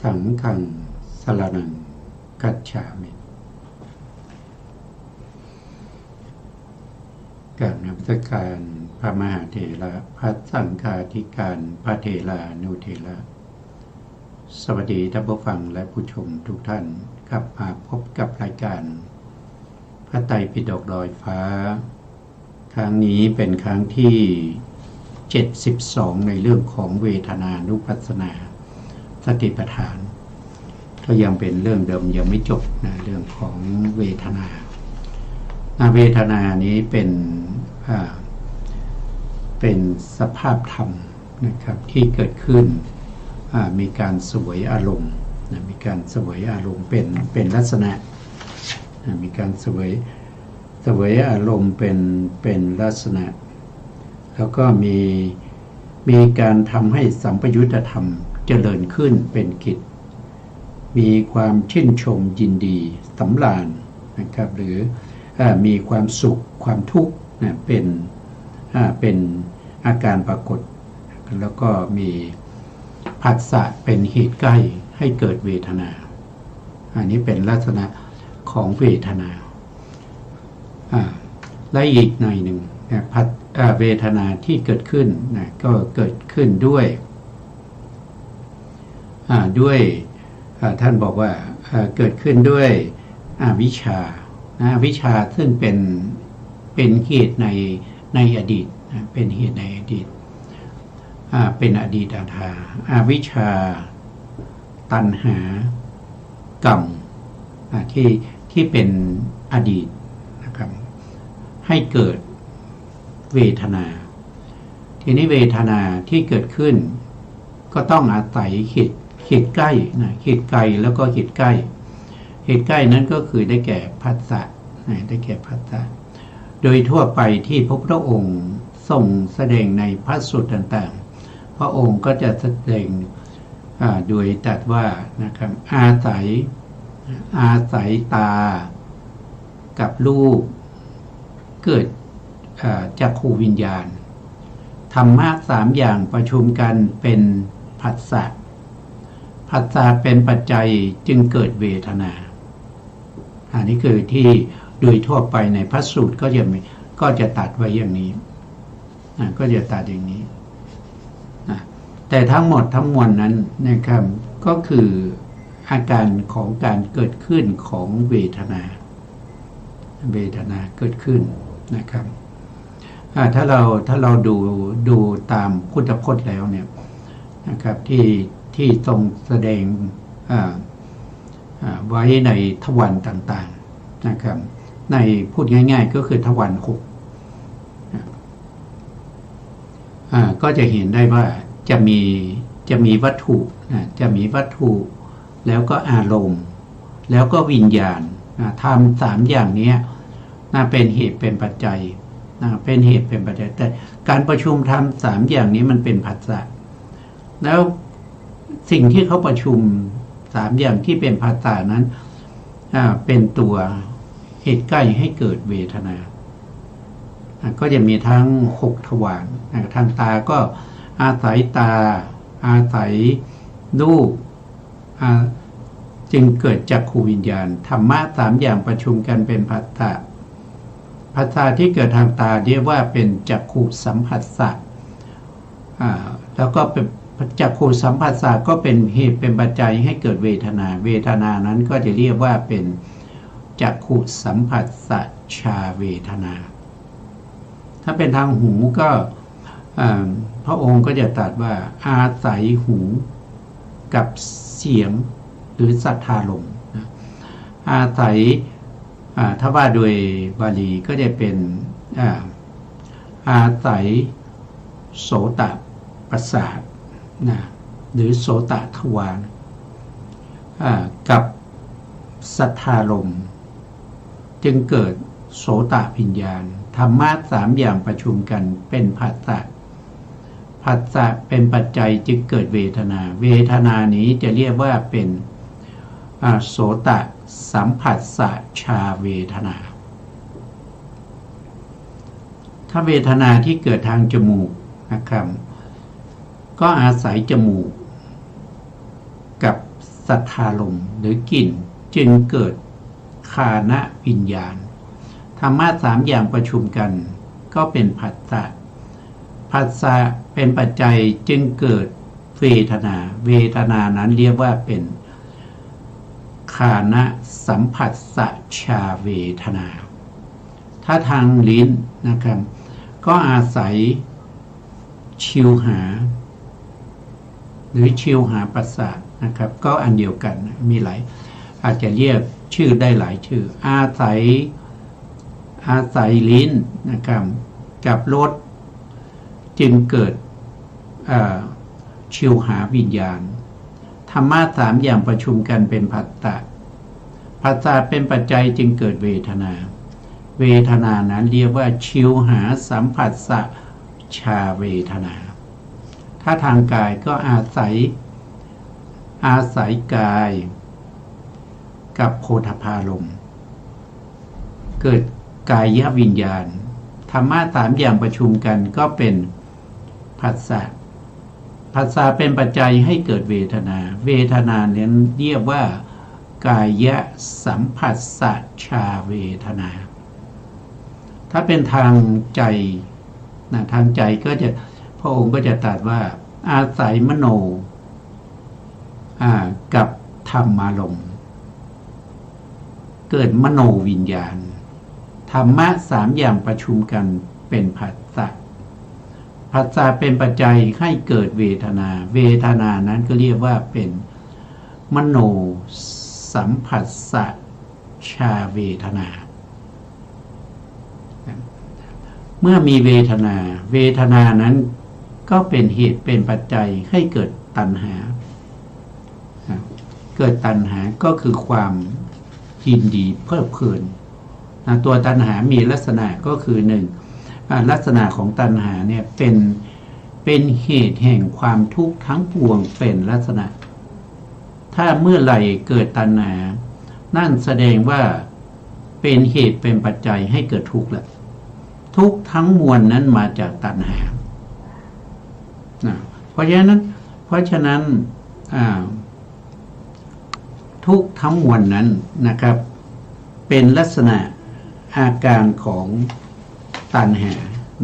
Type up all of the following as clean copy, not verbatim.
สังฆังสรณังคัจฉามิกราบนมัสการพระมหาเถระพระสังฆาธิการพระเถรานุเถระสวัสดีท่านผู้ฟังและผู้ชมทุกท่านกลับมาพบกับรายการพระไตรปิฎกลอยฟ้าครั้งนี้เป็นครั้งที่72ในเรื่องของเวทนานุปัสสนาสติปัฏฐานก็ยังเป็นเรื่องเดิมยังไม่จบนะเรื่องของเวทนาเวทนานี้เป็นสภาพธรรมนะครับที่เกิดขึ้นมีการเสวยอารมณ์มีการเสวยอารมณ์เป็นลักษณะมีการเสวยอารมณ์เป็นลักษณะแล้วก็มีการทำให้สัมปยุตธรรมเจริญขึ้นเป็นกิจมีความชื่นชมยินดีสำราญนะครับหรือมีความสุขความทุกข์เป็นอาการปรากฏแล้วก็มีผัสสะเป็นเหตุใกล้ให้เกิดเวทนาอันนี้เป็นลักษณะของเวทนาและอีกหน่อยหนึ่งเวทนาที่เกิดขึ้นก็เกิดขึ้นด้วยท่านบอกว่าเกิดขึ้นด้วยอวิชชาวิชชาซึ่งเป็นเหตุในอดีตเป็นเหตุในอดีตเป็นอดีตอวิชชาตัณหากรรมที่เป็นอดีตนะครับให้เกิดเวทนาทีนี้เวทนาที่เกิดขึ้นก็ต้องอาศัยเหตุใกล้เหตุไกลแล้วก็เหตุใกล้เหตุใกล้นั้นก็คือได้แก่ผัสสะได้แก่ผัสสะโดยทั่วไปที่พระพุทธองค์ทรงแสดงในพระสูตรต่างๆพระองค์ก็จะแสดงโดยตรัสว่านะครับอาศัยตากับรูปเกิดจักขูวิญญาณธรรมะสามอย่างประชุมกันเป็นผัสสะผัสสะเป็นปัจจัยจึงเกิดเวทนาอันนี้คือที่โดยทั่วไปในพระสูตรก็จะตัดไว้อย่างนี้ก็จะตัดอย่างนี้แต่ทั้งหมดทั้งมวลนั้นนะครับก็คืออาการของการเกิดขึ้นของเวทนาเกิดขึ้นนะครับถ้าเราดูตามพุทธพจน์แล้วเนี่ยนะครับที่ทรงแสดงไว้ในทวารต่างๆนะครับในพูดง่ายๆก็คือทวารหกก็จะเห็นได้ว่าจะมีวัตถุแล้วก็อารมณ์แล้วก็วิญญาณธรรมสามอย่างนี้เป็นเหตุเป็นปัจจัยเป็นเหตุเป็นปัจจัยแต่การประชุมธรรมสามอย่างนี้มันเป็นผัสสะแล้วสิ่งที่เขาประชุมสามอย่างที่เป็นผัสสะนั้นเป็นตัวเหตุใกล้ให้เกิดเวทนาก็จะมีทั้ง6ทวารทางตาก็อาศัยตาอาศัยรูปจึงเกิดจักขูวิญญาณธรรมะสามอย่างประชุมกันเป็นผัสสะผัสสะที่เกิดทางตาเรียกว่าเป็นจักขูสัมผัสสะแล้วก็เป็นจักขูสัมผัสสะก็เป็นเหตุเป็นปัจจัยให้เกิดเวทนานั้นก็จะเรียกว่าเป็นจักขูสัมผัสสะชาเวทนาถ้าเป็นทางหูก็พระองค์ก็จะตรัสว่าอาศัยหูกับเสียงหรือสัทธารมณ์อาศัยถ้าว่าโดยบาลีก็จะเป็นอาศัยโสตประสาทหรือโสตทวารกับสัทธารมณ์จึงเกิดโสตวิญญาณธรรมะสามอย่างประชุมกันเป็นผัสสะเป็นปัจจัยจึงเกิดเวทนานี้จะเรียกว่าเป็นโสตสัมผัสสะชาเวทนาถ้าเวทนาที่เกิดทางจมูกนะครับก็อาศัยจมูกกับ สัทธารมณ์หรือกลิ่นจึงเกิดฆานะวิญญาณธรรมะสามอย่างประชุมกันก็เป็นผัสสะผัสสะเป็นปัจจัยจึงเกิดเวทนาเวทนานั้นเรียกว่าเป็นฆานะสัมผัสสะชาเวทนาถ้าทางลิ้นนะครับก็อาศัยชิวหาหรือชิวหาประสาทนะครับก็อันเดียวกันมีหลายอาจจะเรียกชื่อได้หลายชื่ออาศัยลิ้นนะครับกับรสจึงเกิดชิวหาวิญญาณธรรมะสามอย่างประชุมกันเป็นผัสสะผัสสะเป็นปัจจัยจึงเกิดเวทนาเวทนานั้นเรียกว่าชิวหาสัมผัสสะชาเวทนาถ้าทางกายก็อาศัยกายกับโพธพารมณ์เกิดกายวิญญาณธรรมะสามอย่างประชุมกันก็เป็นผัสสะผัสสะเป็นปัจจัยให้เกิดเวทนาเวทนานั้นเรียกว่ากายสัมผัสสะชาเวทนาถ้าเป็นทางใจทางใจก็จะพระองค์ก็จะตรัสว่าอาศัยมโนกับธรรมารมณ์เกิดมโนวิญญาณธรรมะสามอย่างประชุมกันเป็นผัสสะผัสสะเป็นปัจจัยให้เกิดเวทนาเวทนานั้นก็เรียกว่าเป็นมโนสัมผัสสะชาเวทนาเมื่อมีเวทนานั้นก็เป็นเหตุเป็นปัจจัยให้เกิดตัณหาเกิดตัณหาก็คือความยินดีเพลิดเพลินตัวตัณหามีลักษณะก็คือหนึ่งลักษณะของตัณหาเนี่ยเป็นเหตุแห่งความทุกข์ทั้งปวงเป็นลักษณะถ้าเมื่อไหร่เกิดตัณหานั่นแสดงว่าเป็นเหตุเป็นปัจจัยให้เกิดทุกข์แล้วทุกทั้งมวลนั้นมาจากตัณหาเพราะฉะนั้นทุกทั้งมวลนั้นนะครับเป็นลักษณะอาการของตัณหา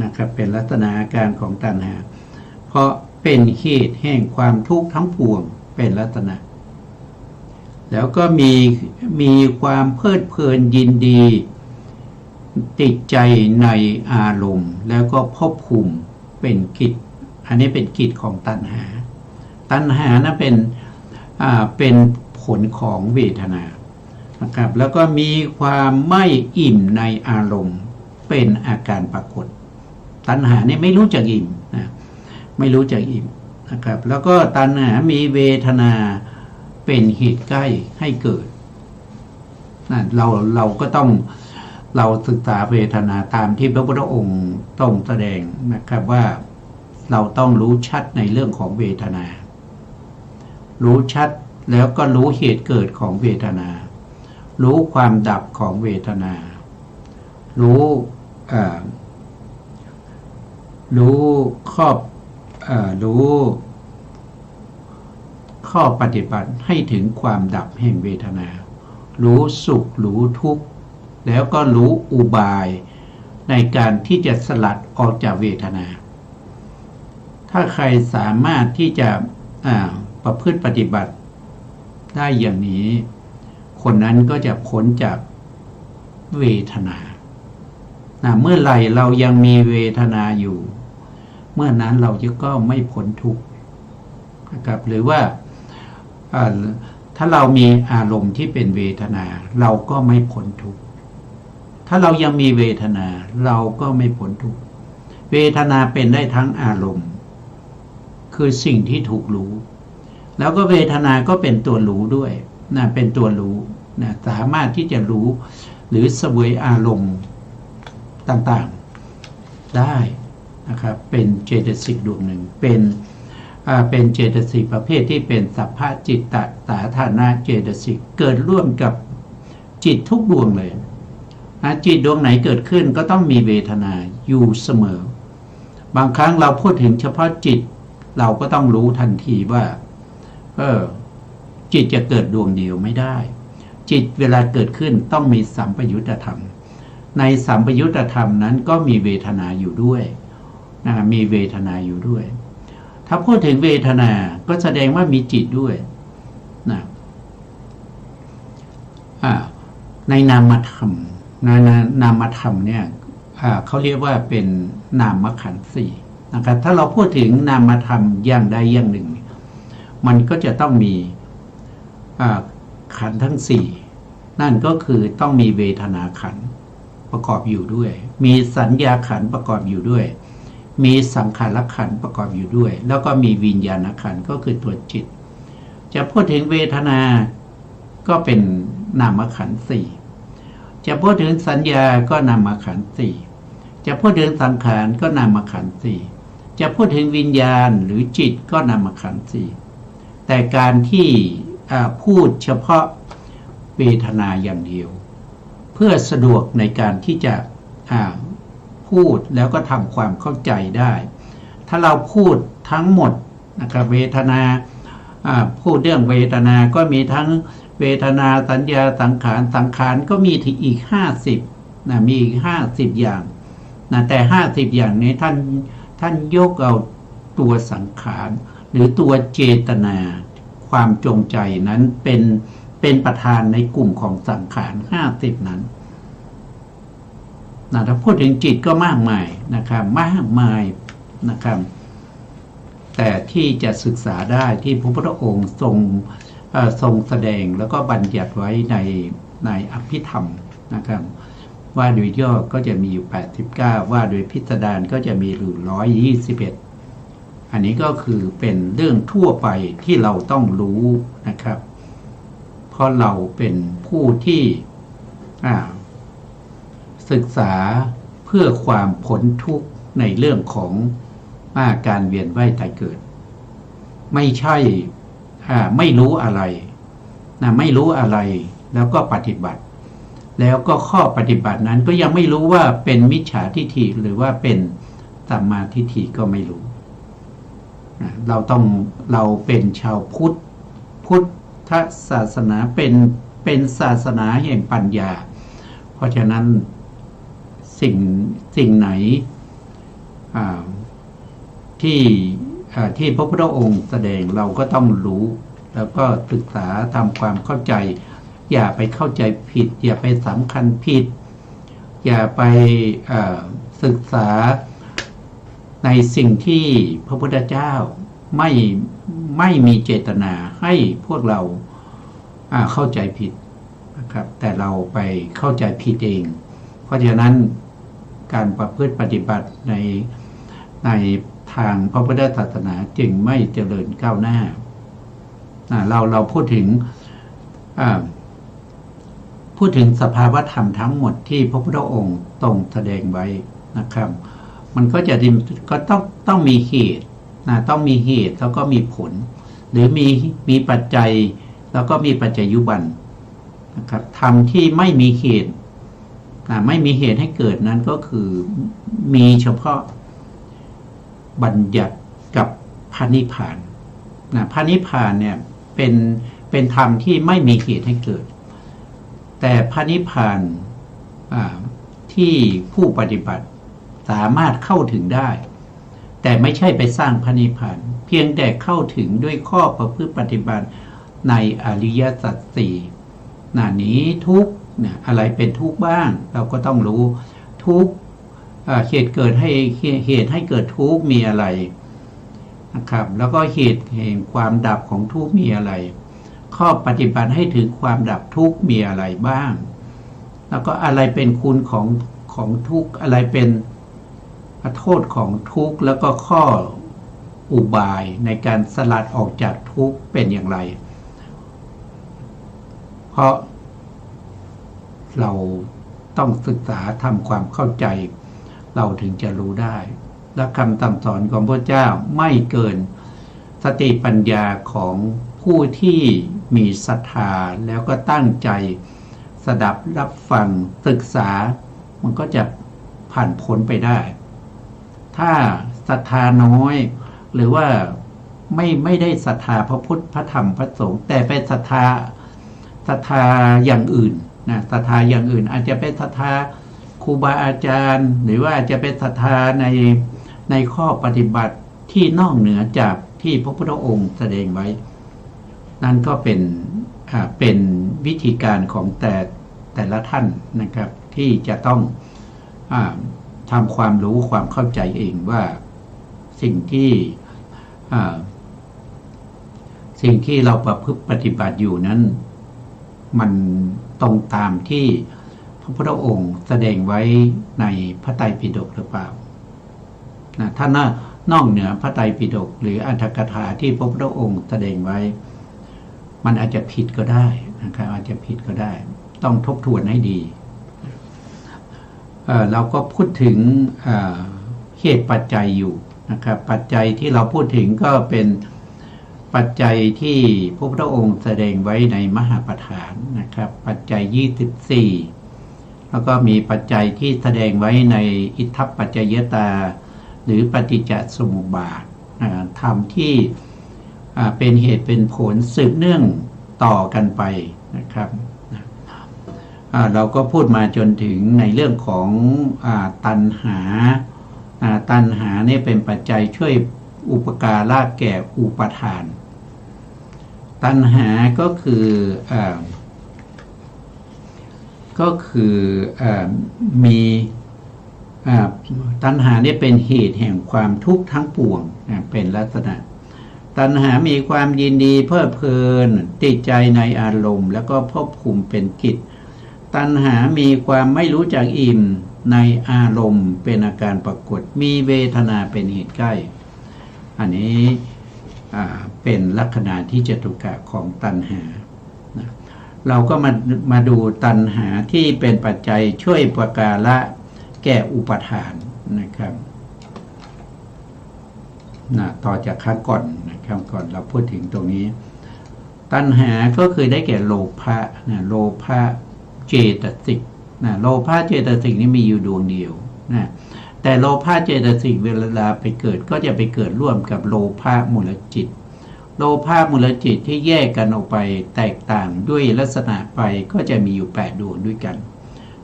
นะครับเป็นลักษณะอาการของตัณหาเพราะเป็นเหตุแห่งความทุกข์ทั้งปวงเป็นลักษณะแล้วก็มีความเพลิดเพลินยินดีติดใจในอารมณ์แล้วก็ภพภูมิเป็นกิจอันนี้เป็นกิจของตัณหานะเป็นผลของเวทนานะครับแล้วก็มีความไม่อิ่มในอารมณ์เป็นอาการปรากฏตัณหาเนี่ยไม่รู้จักอิ่มนะไม่รู้จักอิ่มนะครับแล้วก็ตัณหามีเวทนาเป็นเหตุใกล้ให้เกิดนั่นเราก็ต้องเราศึกษาเวทนาตามที่พระพุทธองค์ต้องแสดงนะครับว่าเราต้องรู้ชัดในเรื่องของเวทนารู้ชัดแล้วก็รู้เหตุเกิดของเวทนารู้ความดับของเวทนารู้ข้อปฏิบัติให้ถึงความดับแห่งเวทนารู้สุขรู้ทุกข์แล้วก็รู้อุบายในการที่จะสลัดออกจากเวทนาถ้าใครสามารถที่จะประพฤติปฏิบัติได้อย่างนี้คนนั้นก็จะพ้นจากเวทนาเมื่อไหร่เรายังมีเวทนาอยู่เมื่อนั้นเราก็ไม่พ้นทุกข์นะครับหรือว่าถ้าเรามีอารมณ์ที่เป็นเวทนาเราก็ไม่พ้นทุกข์ถ้าเรายังมีเวทนาเราก็ไม่พ้นทุกข์เวทนาเป็นได้ทั้งอารมณ์คือสิ่งที่ถูกรู้แล้วก็เวทนาก็เป็นตัวรู้ด้วยเป็นตัวรู้สามารถที่จะรู้หรือเสวยอารมณ์ต่างๆได้นะครับเป็นเจตสิกดวงหนึ่งเป็นเจตสิกประเภทที่เป็นสัพพจิตตสาธารณเจตสิกเกิดร่วมกับจิตทุกดวงเลยจิตดวงไหนเกิดขึ้นก็ต้องมีเวทนาอยู่เสมอบางครั้งเราพูดถึงเฉพาะจิตเราก็ต้องรู้ทันทีว่า จิตจะเกิดดวงเดียวไม่ได้ จิตเวลาเกิดขึ้นต้องมีสัมปยุตธรรมในสัมปยุตธรรมนั้นก็มีเวทนาอยู่ด้วยนะมีเวทนาอยู่ด้วยถ้าพูดถึงเวทนาก็แสดงว่ามีจิตด้วยนะในนามธรรมนามธรรมเนี่ยเขาเรียกว่าเป็นนามขันธ์สี่นะครับถ้าเราพูดถึงนามธรรมอย่างใดอย่างหนึ่งมันก็จะต้องมีขันธ์ทั้งสี่นั่นก็คือต้องมีเวทนาขันธ์ประกอบอยู่ด้วยมีสัญญาขันธ์ประกอบอยู่ด้วยมีสังขารขันธ์ประกอบอยู่ด้วยแล้วก็มีวิญญาณขันธ์ก็คือตัวจิตจะพูดถึงเวทนาก็เป็นนามขันธ์สี่จะพูดถึงสัญญาก็นามขันธ์สี่จะพูดถึงสังขารก็นามขันธ์สี่จะพูดถึงวิญญาณหรือจิตก็นามขันธ์สี่แต่การที่พูดเฉพาะเวทนาอย่างเดียวเพื่อสะดวกในการที่จะพูดแล้วก็ทำความเข้าใจได้ถ้าเราพูดทั้งหมดนะครับเวทนาพูดเรื่องเวทนาก็มีทั้งเวทนาสัญญาสังขารก็มีอีก50นะมีอีก50อย่างนะแต่50อย่างนี้ท่านยกเอาตัวสังขารหรือตัวเจตนาความจงใจนั้นเป็นประธานในกลุ่มของสังขาร50นั้นนะถ้าพูดถึงจิตก็มากมายนะครับมากมายนะครับแต่ที่จะศึกษาได้ที่พระพุทธองค์ทรงแสดงแล้วก็บัญญัติไว้ในอภิธรรมนะครับว่าโดยย่อก็จะมีอยู่89ว่าโดยพิสดารก็จะมีอยู่121อันนี้ก็คือเป็นเรื่องทั่วไปที่เราต้องรู้นะครับเพราะเราเป็นผู้ที่ศึกษาเพื่อความพ้นทุกข์ในเรื่องของการเวียนว่ายตายเกิดไม่ใช่ไม่รู้อะไรนะไม่รู้อะไรแล้วก็ปฏิบัติแล้วก็ข้อปฏิบัตินั้นก็ยังไม่รู้ว่าเป็นมิจฉาทิฏฐิหรือว่าเป็นสัมมาทิฏฐิก็ไม่รู้นะเราเป็นชาวพุทธศาสนาเป็นศาสนาแห่งปัญญาเพราะฉะนั้นสิ่งไหนที่พระพุทธองค์แสดงเราก็ต้องรู้แล้วก็ศึกษาทำความเข้าใจอย่าไปเข้าใจผิดอย่าไปสำคัญผิดอย่าไปศึกษาในสิ่งที่พระพุทธเจ้าไม่มีเจตนาให้พวกเราเข้าใจผิดนะครับแต่เราไปเข้าใจผิดเองเพราะฉะนั้นการประพฤติปฏิบัติในทางพระพุทธศาสนาจึงไม่เจริญก้าวหน้าเราพูดถึงสภาวธรรมทั้งหมดที่พระพุทธองค์ทรงแสดงไว้นะครับมันก็ต้องมีเหตุต้องมีเหตุแล้วก็มีผลหรือมีปัจจัยแล้วก็มีปัจจัยยุบันนะครับธรรมที่ไม่มีเหตุไม่มีเหตุให้เกิดนั้นก็คือมีเฉพาะบัญญัติกับพระนิพพานพระนิพพานเนี่ยเป็นธรรมที่ไม่มีเหตุให้เกิดแต่พระนิพพานที่ผู้ปฏิบัติสามารถเข้าถึงได้แต่ไม่ใช่ไปสร้างพระนิพพานเพียงแต่เข้าถึงด้วยข้อประพฤติปฏิบัติในอริยสัจสี่นี้ทุกข์อะไรเป็นทุกข์บ้างเราก็ต้องรู้ทุกข์เหตุให้เกิดทุกข์มีอะไรนะครับแล้วก็เหตุแห่งความดับของทุกข์มีอะไรข้อปฏิบัติให้ถึงความดับทุกข์มีอะไรบ้างแล้วก็อะไรเป็นคุณของทุกข์อะไรเป็นโทษของทุกข์แล้วก็ข้ออุบายในการสลัดออกจากทุกข์เป็นอย่างไรเพราะเราต้องศึกษาทำความเข้าใจเราถึงจะรู้ได้และคำสั่งสอนของพระเจ้าไม่เกินสติปัญญาของผู้ที่มีศรัทธาแล้วก็ตั้งใจสดับรับฟังศึกษามันก็จะผ่านพ้นไปได้ถ้าศรัทธาน้อยหรือว่า ไม่ได้ศรัทธาพระพุทธพระธรรมพระสงฆ์แต่เป็นศรัทธาอย่างอื่นนะศรัทธาอย่างอื่น อาจจะเป็นศรัทธาครูบาอาจารย์ หรือว่าอาจจะเป็นศรัทธาในข้อปฏิบัติที่นอกเหนือจากที่พระพุทธองค์แสดงไว้นั่นก็เป็นวิธีการของแต่ละท่านนะครับที่จะต้องทำความรู้ความเข้าใจเองว่าสิ่งที่เราประพฤติปฏิบัติอยู่นั้นมันตรงตามที่พระพุทธองค์แสดงไว้ในพระไตรปิฎกหรือเปล่านะถ้านอกเหนือพระไตรปิฎกหรืออรรถกถาที่พระพุทธองค์แสดงไว้มันอาจจะผิดก็ได้นะครับอาจจะผิดก็ได้ต้องทบทวนให้ดีเราก็พูดถึงเหตุปัจจัยอยู่นะครับปัจจัยที่เราพูดถึงก็เป็นปัจจัยที่พระพุทธองค์แสดงไว้ในมหาปฐานนะครับปัจจัย24แล้วก็มีปัจจัยที่แสดงไว้ในอิทธัปปัจจยตาหรือปฏิจจสมุปบาทธรรมที่เป็นเหตุเป็นผลสืบเนื่องต่อกันไปนะครับเราก็พูดมาจนถึงในเรื่องของตัณหาเนี่ยเป็นปัจจัยช่วยอุปการะแก่อุปทานตัณหาก็คือมีตัณหาเนี่ยเป็นเหตุแห่งความทุกข์ทั้งปวงเป็นลักษณะตัณหามีความยินดีเพลิดเพลินติดใจในอารมณ์แล้วก็ภพภูมิเป็นกิจตัณหามีความไม่รู้จักอิ่มในอารมณ์เป็นอาการปรากฏมีเวทนาเป็นเหตุใกล้อันนี้เป็นลักษณะที่จตุกะของตัณหาเราก็มาดูตัณหาที่เป็นปัจจัยช่วยประการะแก่อุปทานนะครับต่อจากครั้งก่อนนะครับก่อนเราพูดถึงตรงนี้ตัณหาก็คือได้แก่โลภะโลภะเจตสิกโลภะเจตสิกนี้มีอยู่ดวงเดียวแต่โลภะเจตสิกเวลาไปเกิดก็จะไปเกิดร่วมกับโลภะมูลจิตโลภะมูลจิตที่แยกกันออกไปแตกต่างด้วยลักษณะไปก็จะมีอยู่8ดวงด้วยกัน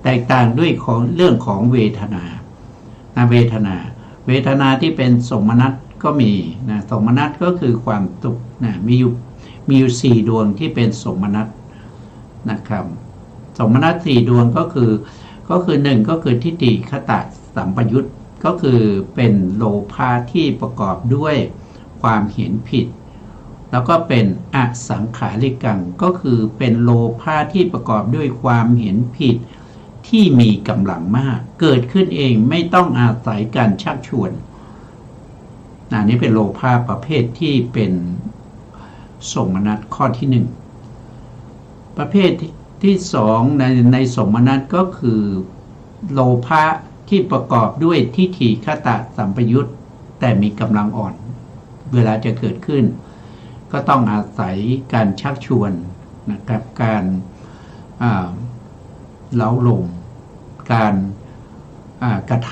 แตกต่างด้วยของเรื่องของเวทนาเวทนาที่เป็นสมนัตก็มีสมนัตก็คือความสุขมีอยู่4ดวงที่เป็นสมนัตนะครับสมนัต4ดวงก็คือ1ก็คือทิฏฐิคตสัมปยุตก็คือเป็นโลภะที่ประกอบด้วยความเห็นผิดแล้วก็เป็นอสังขาริกังก็คือเป็นโลภะที่ประกอบด้วยความเห็นผิดที่มีกำลังมากเกิดขึ้นเองไม่ต้องอาศัยการชักชวนนี่เป็นโลภะประเภทที่เป็นโสมนัสข้อที่1ประเภทที่2ในโสมนัสก็คือโลภะที่ประกอบด้วยทิฏฐิคตสัมปยุตแต่มีกำลังอ่อนเวลาจะเกิดขึ้นก็ต้องอาศัยการชักชวนนะครับการเล้าลมการกระท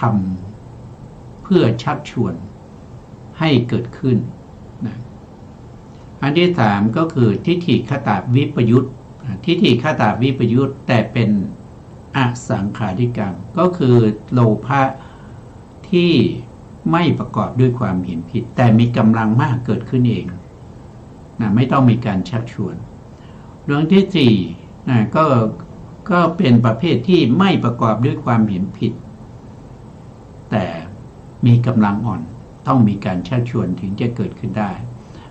ำเพื่อชักชวนให้เกิดขึ้นอันที่3ก็คือทิฏฐิคตวิปยุตทิฏฐิคตวิปยุตแต่เป็นอสังขาริกังก็คือโลภะที่ไม่ประกอบด้วยความเห็นผิดแต่มีกำลังมากเกิดขึ้นเองไม่ต้องมีการชักชวนดวงที่4ก็เป็นประเภทที่ไม่ประกอบด้วยความเห็นผิดแต่มีกำลังอ่อนต้องมีการชักชวนถึงจะเกิดขึ้นได้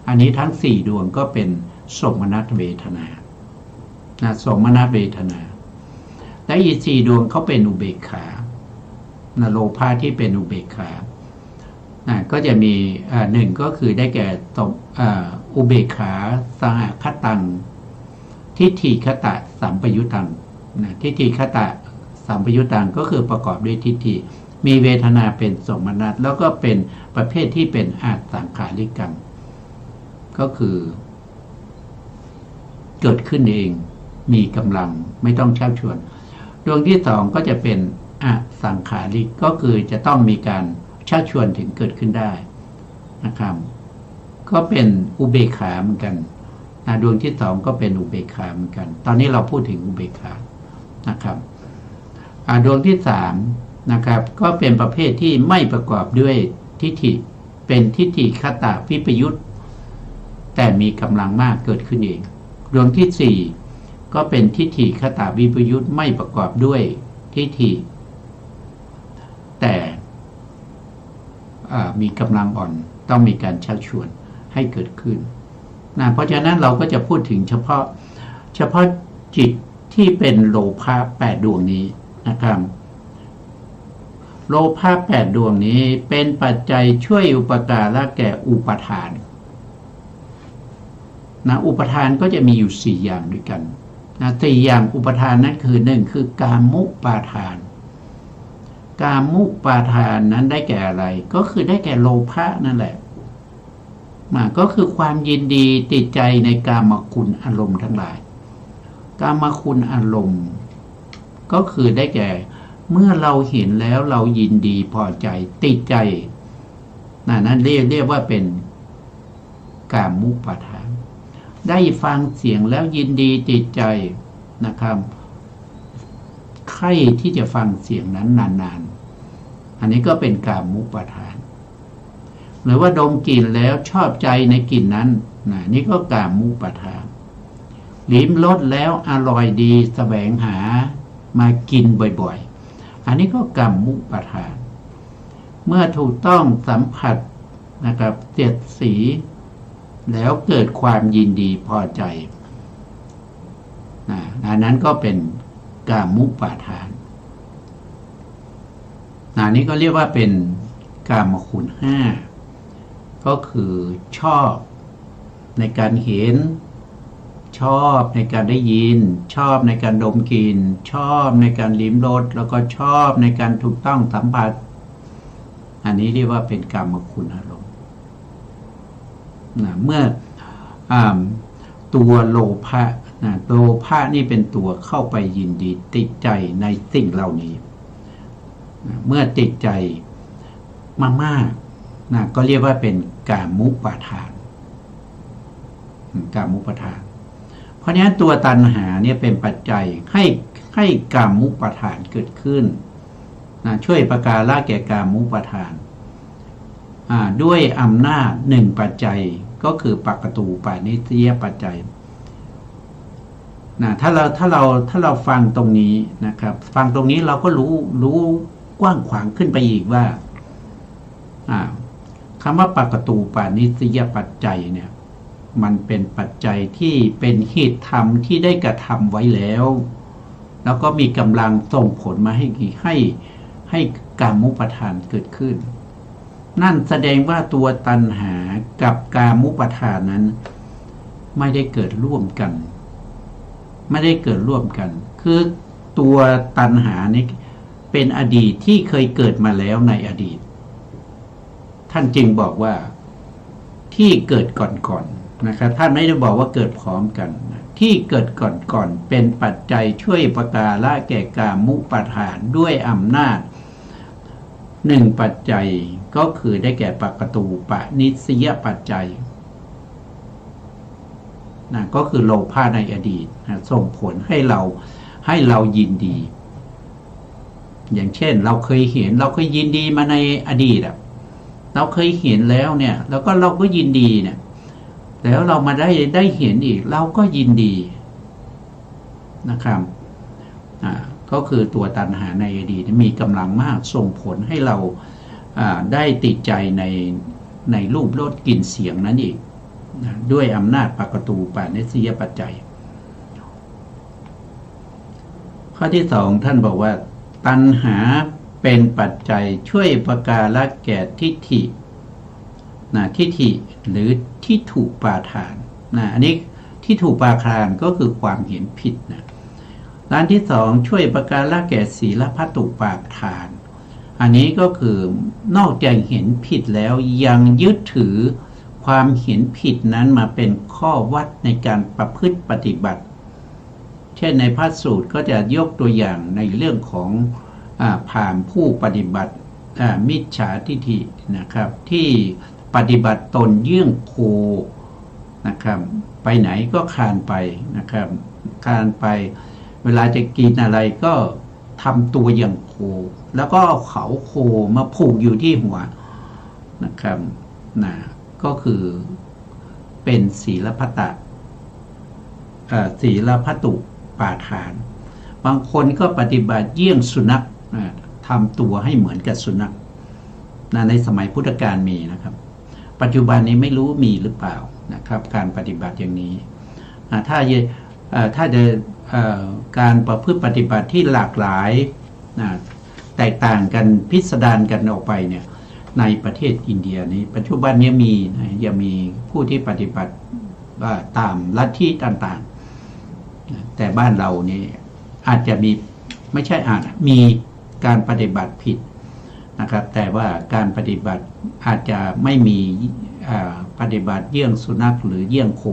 อันนี้ทั้ง4ดวงก็เป็นโสมนัสเวทนาโสมนัสเวทนาและอีก4ดวงเขาเป็นอุเบกขาโลภะที่เป็นอุเบกขาก็จะมี1ก็คือได้แก่อุเบกขาสหคตังทิฏฐิคตสัมปยุตตังทิฏฐิคตสัมปยุตตังก็คือประกอบด้วยทิฏฐิมีเวทนาเป็นโสมนัสแล้วก็เป็นประเภทที่เป็นอสังขาริกังก็คือเกิดขึ้นเองมีกำลังไม่ต้องชักชวนดวงที่2ก็จะเป็นอสังขาริกก็คือจะต้องมีการชักชวนถึงเกิดขึ้นได้นะครับ ก็เป็นอุเบกขาเหมือนกันดวงที่สองก็เป็นอุเบกขาเหมือนกันตอนนี้เราพูดถึงอุเบกขานะครับดวงที่สามนะครับก็เป็นประเภทที่ไม่ประกอบด้วยทิฏฐิเป็นทิฏฐิคตวิปยุตแต่มีกำลังมากเกิดขึ้นเองดวงที่สี่ก็เป็นทิฏฐิคตวิปยุตไม่ประกอบด้วยทิฏฐิแต่มีกำลังอ่อนต้องมีการชักชวนให้เกิดขึ้นเพราะฉะนั้นเราก็จะพูดถึงเฉพาะจิตที่เป็นโลภะ8ดวงนี้นะครับโลภะ8ดวงนี้เป็นปัจจัยช่วยอุปการะแก่อุปทานอุปทานก็จะมีอยู่4อย่างด้วยกัน4อย่างอุปทานนั้นคือ1คือกามุปาทานกามุปาทานนั้นได้แก่อะไรก็คือได้แก่โลภะนั่นแหละก็คือความยินดีติดใจในกามคุณอารมณ์ทั้งหลายกามคุณอารมณ์ก็คือได้แก่เมื่อเราเห็นแล้วเรายินดีพอใจติดใจนั่นเรียกว่าเป็นกามุปาทานได้ฟังเสียงแล้วยินดีติดใจนะครับใคร่ที่จะฟังเสียงนั้นนานๆอันนี้ก็เป็นกามุปาทานหรือว่าดมกลิ่นแล้วชอบใจในกลิ่นนั้นนี่ก็กามุปาทานลิ้มรสแล้วอร่อยดีแสวงหามากินบ่อยๆอันนี้ก็กามุปาทานเมื่อถูกต้องสัมผัสนะครับเสียดสีแล้วเกิดความยินดีพอใจอันนั้นก็เป็นกามุปาทานนี้ก็เรียกว่าเป็นกามคุณ5ก็คือชอบในการเห็นชอบในการได้ยินชอบในการดมกลิ่นชอบในการลิ้มรสแล้วก็ชอบในการถูกต้องสัมผัสอันนี้เรียกว่าเป็นกามคุณอารมณ์เมื่อตัวโลภะโลภะนี่เป็นตัวเข้าไปยินดีติดใจในสิ่งเหล่านี้เมื่อติดใจมากก็เรียกว่าเป็นกามุปาทานกามุปาทานเพราะฉะนั้นตัวตัณหาเนี่ยเป็นปัจจัยให้กามุปาทานเกิดขึ้นช่วยประการะแก่กามุปาทานด้วยอำนาจ1ปัจจัยก็คือปักตูปานิสยปัจจัยถ้าเราฟังตรงนี้นะครับฟังตรงนี้เราก็รู้กว้างขวางขึ้นไปอีกว่าคำว่าปักตูปานิสยปัจจัยเนี่ยมันเป็นปัจจัยที่เป็นเหตุธรรมที่ได้กระทำไว้แล้วแล้วก็มีกำลังส่งผลมาให้กามุปาทานเกิดขึ้นนั่นแสดงว่าตัวตัณหากับกามุปาทานนั้นไม่ได้เกิดร่วมกันคือตัวตัณหานี้เป็นอดีตที่เคยเกิดมาแล้วในอดีตท่านจึงบอกว่าที่เกิดก่อนนะครับท่านไม่ได้บอกว่าเกิดพร้อมกันที่เกิดก่อนเป็นปัจจัยช่วยประการะแก่กามุปาทานด้วยอำนาจ1ปัจจัยก็คือได้แก่ปักตูปนิสยปัจจัยก็คือโลภะในอดีตส่งผลให้เรายินดีอย่างเช่นเราเคยเห็นเราเคยยินดีมาในอดีตเราเคยเห็นแล้วเนี่ยแล้วก็เราก็ยินดีเนี่ยแล้วเรามาได้เห็นอีกเราก็ยินดีนะครับก็คือตัวตัณหาในอดีตมีกำลังมากส่งผลให้เราได้ติดใจในรูปรสกลิ่นเสียงนั้นอีกด้วยอำนาจปักตูปานิสยปัจจัยข้อที่2ท่านบอกว่าตัณหาเป็นปัจจัยช่วยประการะแก่ทิฏฐิทิฏฐิหรือทิฏฐุปาทานอันนี้ทิฏฐุปาทานก็คือความเห็นผิดด้านที่2ช่วยประการะแก่ศีลพัตตุปาทานอันนี้ก็คือนอกจากเห็นผิดแล้วยังยึดถือความเห็นผิดนั้นมาเป็นข้อวัดในการประพฤติปฏิบัติเช่นในพระสูตรก็จะยกตัวอย่างในเรื่องของพราหมณ์ผู้ปฏิบัติมิจฉาทิฏฐินะครับที่ ปฏิบัติตนเยี่ยงโคนะครับไปไหนก็คลานไปนะครับคลานไปเวลาจะกินอะไรก็ทำตัวอย่างโคแล้วก็เอาเขาโคมาผูกอยู่ที่หัวนะครับก็คือเป็นศีลพัตตะศีลพัตตุปาทานบางคนก็ปฏิบัติเยี่ยงสุนัขทำตัวให้เหมือนกับสุนัขในสมัยพุทธกาลมีนะครับปัจจุบันนี้ไม่รู้มีหรือเปล่านะครับการปฏิบัติอย่างนี้ถ้าจะการประพฤติปฏิบัติที่หลากหลายแตกต่างกันพิสดารกันออกไปเนี่ยในประเทศอินเดียนี้ปัจจุบันนี้มียังมีผู้ที่ปฏิบัติตามลัทธิต่างๆแต่บ้านเรานี่อาจจะมีไม่ใช่มีการปฏิบัติผิดนะครับแต่ว่าการปฏิบัติอาจจะไม่มีปฏิบัติเยี่ยงสุนัขหรือเยี่ยงโค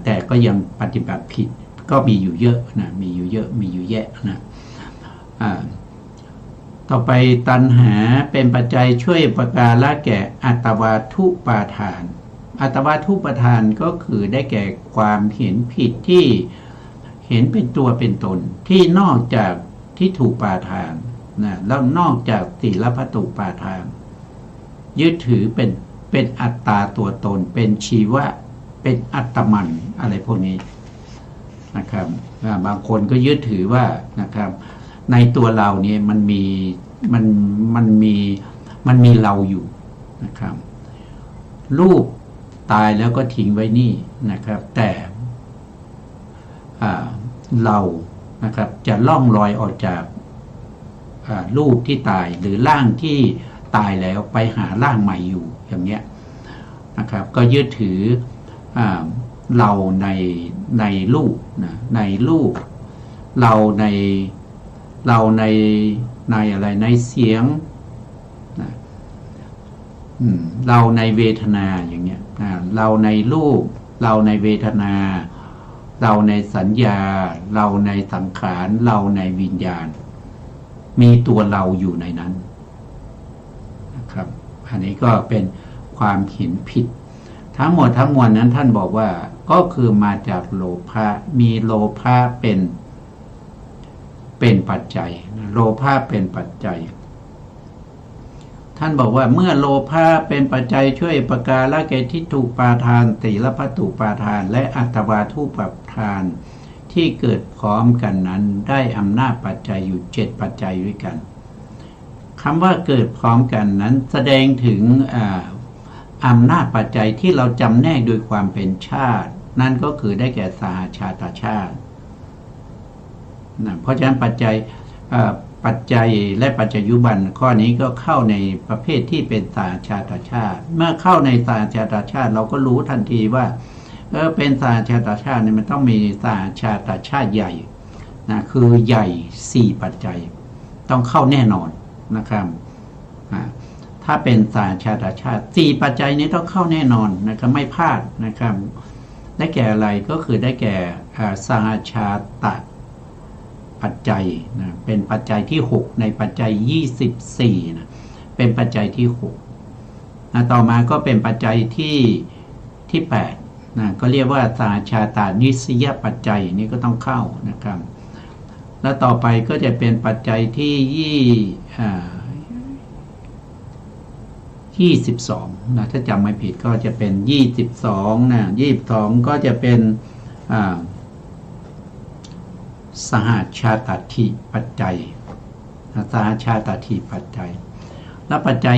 แต่ก็ยังปฏิบัติผิดก็มีอยู่เยอะมีอยู่เยอะมีอยู่แยะต่อไปตัณหาเป็นปัจจัยช่วยประการละแก่อัตวาทุปาทานอัตวาทุปาทานก็คือได้แก่ความเห็นผิดที่เห็นเป็นตัวเป็นตนที่นอกจากที่ถูกปาทานแล้วนอกจากศีลพัตตุปาทานยึดถือเป็นอัตตาตัวตนเป็นชีวะเป็นอัตมันอะไรพวกนี้นะครับบางคนก็ยึดถือว่านะครับในตัวเราเนี่ยมันมีเราอยู่นะครับรูปตายแล้วก็ทิ้งไว้นี่นะครับแต่เรานะครับจะล่องลอยออกจากรูปที่ตายหรือร่างที่ตายแล้วไปหาร่างใหม่อยู่อย่างเงี้ยนะครับก็ยึดถือเราในรูปในรูปเราในอะไรในเสียงเราในเวทนาอย่างเงี้ยเราในรูปเราในเวทนาเราในสัญญาเราในสังขารเราในวิญญาณมีตัวเราอยู่ในนั้นนะครับอันนี้ก็เป็นความเห็นผิดทั้งหมดทั้งมวลนั้นท่านบอกว่าก็คือมาจากโลภะมีโลภะเป็นปัจจัยโลภะเป็นปัจจัยท่านบอกว่าเมื่อโลภะเป็นปัจจัยช่วยประการละแก่ทิฏฐุปาทานศีลพัตตุปาทานและอัตวาทุปาทานที่เกิดพร้อมกันนั้นได้อำนาจปัจจัยอยู่7ปัจจัยด้วยกันคำว่าเกิดพร้อมกันนั้นแสดงถึงอำนาจปัจจัยที่เราจำแนกโดยความเป็นชาตินั่นก็คือได้แก่สหชาตชาติเพราะฉะนั้นปัจจัยและปัจจัยยุบันข้อนี้ก็เข้าในประเภทที่เป็นสหชาตชาติเมื่อเข้าในสหชาตชาติเราก็รู้ทันทีว่าเป็นสหชาตชาติเนี่ยมันต้องมีสหชาตชาติใหญ่คือใหญ่4ปัจจัยต้องเข้าแน่นอนนะครับถ้าเป็นสหชาตชาติ4ปัจจัยนี้ต้องเข้าแน่นอนนะครับไม่พลาดนะครับได้แก่อะไรก็คือได้แก่สหชาตปัจจัยเป็นปัจจัยที่6ในปัจจัย24เป็นปัจจัยที่6ต่อมาก็เป็นปัจจัยที่8ก็เรียกว่าสหชาตานิสยปัจจัยนี้ก็ต้องเข้านะครับแล้วต่อไปก็จะเป็นปัจจัยที่22ถ้าจำไม่ผิดก็จะเป็น22 22ก็จะเป็นสหชาตทิปัจจัยสหชาตทิปัจจัยและปัจจั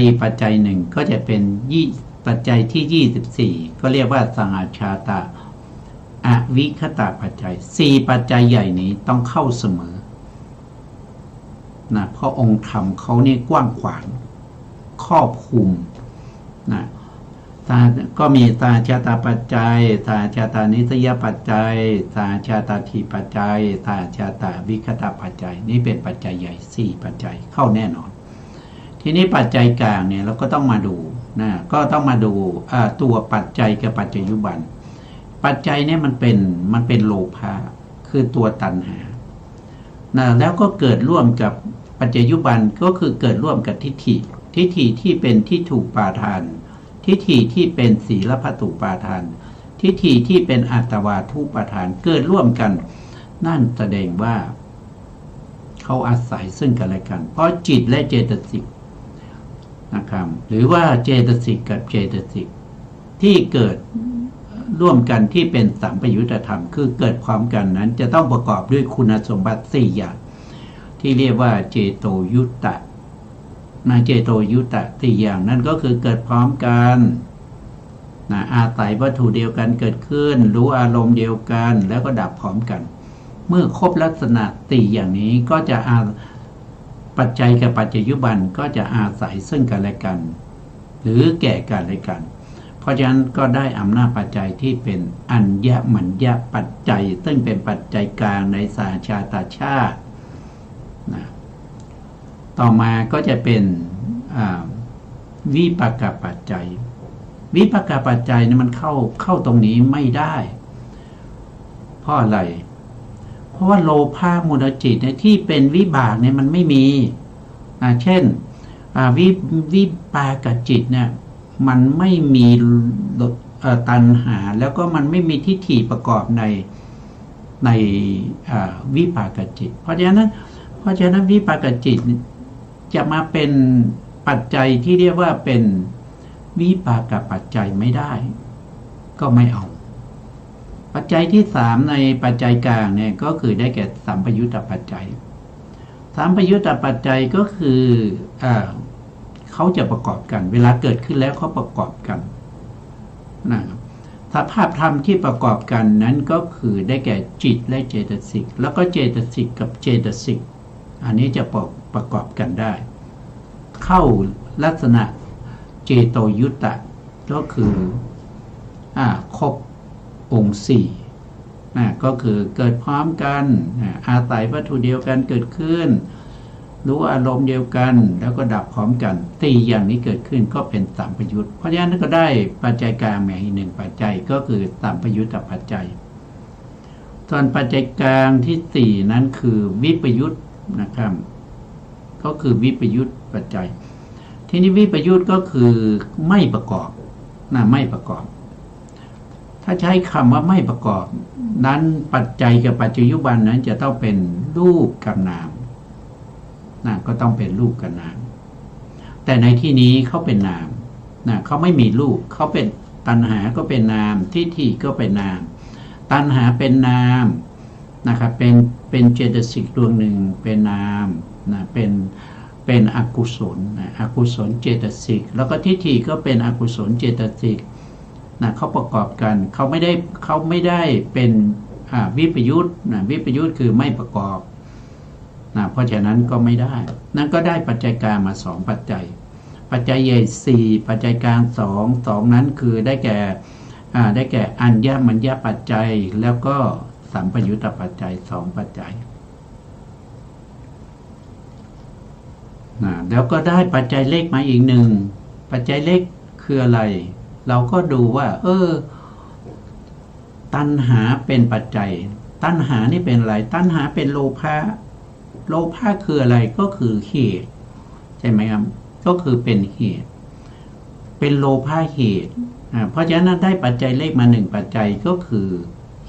ยหนึ่งก็จะเป็นปัจจัยที่24ก็เรียกว่าสหชาตาอวิคตาปัจจัย4ปัจจัยใหญ่นี้ต้องเข้าเสมอเพราะองค์ธรรมเขาเนี่ยกว้างขวางครอบคลุมก็มีสหชาตาปัจจัยสหชาตานิสยปัจจัยสหชาตาทิปัจจัยสหชาตาวิคตาปัจจัยนี่เป็นปัจจัยใหญ่4ปัจจัยเข้าแน่นอนทีนี้ปัจจัยกลางเนี่ยเราก็ต้องมาดูตัวปัจจัยกับปัจจัยยุบันปัจจัยเนี่ยมันเป็นโลภะคือตัวตัณหาแล้วก็เกิดร่วมกับปัจจัยยุบันก็คือเกิดร่วมกับทิฏฐิที่เป็นที่ถูกปาทาน ทิฏฐิที่เป็นศีลพัตตุปาทานทิฏฐิที่เป็นอัตตวาทุปาทานเกิดร่วมกันนั่นแสดงว่าเขาอาศัยซึ่งกันและกัน เพราะจิตและเจตสิกนะครับหรือว่าเจตสิกกับเจตสิกที่เกิดร่วมกันที่เป็นสัมปยุตธรรมคือเกิดพร้อมกันนั้นจะต้องประกอบด้วยคุณสมบัติ4อย่างที่เรียกว่าเจโตยุตตะเจโตยุตตะ4อย่างนั่นก็คือเกิดพร้อมกันอาศัยวัตถุเดียวกันเกิดขึ้นรู้อารมณ์เดียวกันแล้วก็ดับพร้อมกันเมื่อครบลักษณะ4อย่างนี้ก็จะปัจจัยกับปัจจยุบันก็จะอาศัยซึ่งกันและกันหรือแก่กันและกันเพราะฉะนั้นก็ได้อำนาจปัจจัยที่เป็นอัญญมัญญปัจจัยซึ่งเป็นปัจจัยกลางในสหชาตชาติต่อมาก็จะเป็นวิปากปัจจัยวิปากปัจจัยนี่มันเข้าตรงนี้ไม่ได้เพราะอะไรเพราะว่าโลภะมูลจิตที่เป็นวิบากเนี่ยมันไม่มีเช่นวิปากจิตเนี่ยมันไม่มีตัณหาแล้วก็มันไม่มีทิฏฐิประกอบในวิปากจิตเพราะฉะนั้นวิปากจิตจะมาเป็นปัจจัยที่เรียกว่าเป็นวิปากปัจจัยไม่ได้ก็ไม่เอาปัจจัยที่3ในปัจจัยกลางเนี่ยก็คือได้แก่สัมปยุตตปัจจัยสัมปยุตตปัจจัยก็คือเขาจะประกอบกันเวลาเกิดขึ้นแล้วเขาประกอบกันนะครับสภาพธรรมที่ประกอบกันนั้นก็คือได้แก่จิตและเจตสิกแล้วก็เจตสิกกับเจตสิกอันนี้จะประกอบกันได้เข้าลักษณะเจโตยุตตะก็คือครบองค์4ก็คือเกิดพร้อมกันอาศัยวัตถุเดียวกันเกิดขึ้นรู้อารมณ์เดียวกันแล้วก็ดับพร้อมกัน4อย่างนี้เกิดขึ้นก็เป็นสัมปยุตเพราะฉะนั้นก็ได้ปัจจัยกลางอีก1ปัจจัยก็คือสัมปยุตตปัจจัยส่วนปัจจัยกลางที่4นั้นคือวิปยุตนะครับก็คือวิปยุตปัจจัยทีนี้วิปยุตก็คือไม่ประกอบไม่ประกอบถ้าใช้คำว่าไม่ประกอบนั้นปัจจัยกับปัจจยุบันนั้นจะต้องเป็นรูปกับนามก็ต้องเป็นรูปกับนามแต่ในที่นี้เขาเป็นนามเขาไม่มีรูปเขาเป็นตัณหาก็เป็นนามทิฏฐิก็เป็นนามตัณหาเป็นนามนะครับเป็นเจตสิกดวงหนึ่งเป็นนามเป็นอกุศลอกุศลเจตสิกแล้วก็ทิฏฐิก็เป็นอกุศลเจตสิกเขาประกอบกันเขาไม่ได้เป็นวิปยุตวิปยุตคือไม่ประกอบเพราะฉะนั้นก็ไม่ได้นั่นก็ได้ปัจจัยกลางมา2ปัจจัยปัจจัยใหญ่4ปัจจัยกลาง2นั้นคือได้แก่อัญญมัญญปัจจัยแล้วก็สัมปยุตตปัจจัย2ปัจจัยแล้วก็ได้ปัจจัยเลขมาอีก1ปัจจัยเลขคืออะไรเราก็ดูว่าตัณหาเป็นปัจจัยตัณหานี่เป็นอะไรตัณหาเป็นโลภะโลภะคืออะไรก็คือเหตุใช่ไหมครับก็คือเป็นเหตุเป็นโลภะเหตุเพราะฉะนั้นได้ปัจจัยเลขมา1ปัจจัยก็คือ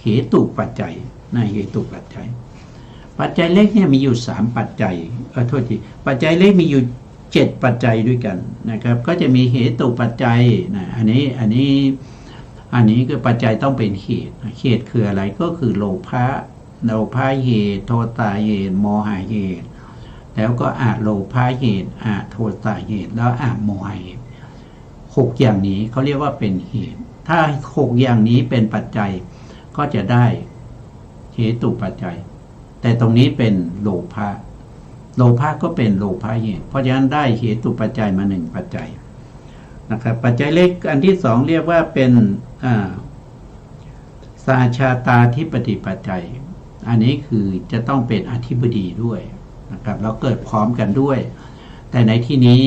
เหตุปัจจัยเหตุปัจจัยปัจจัยเลขเนี่ยมีอยู่3ปัจจัยโทษทีปัจจัยเลขมีอยู่7ปัจจัยด้วยกันนะครับก็จะมีเหตุปัจจัยอันนี้คือปัจจัยต้องเป็นเหตุคืออะไรก็คือโลภะเหตุโทสะเหตุโมหะเหตุแล้วก็อโลภะเหตุอโทสะเหตุแล้วอโมหะเหตุ6อย่างนี้เขาเรียกว่าเป็นเหตุถ้า6อย่างนี้เป็นปัจจัยก็จะได้เหตุปัจจัยแต่ตรงนี้เป็นโลภะก็เป็นโลภะเหตุเพราะฉะนั้นได้เหตุปัจจัยมา1ปัจจัยนะครับปัจจัยเลขอันที่2เรียกว่าเป็นสาชาตาธิปติปัจจัยอันนี้คือจะต้องเป็นอธิบดีด้วยนะครับแล้วเกิดพร้อมกันด้วยแต่ในที่นี้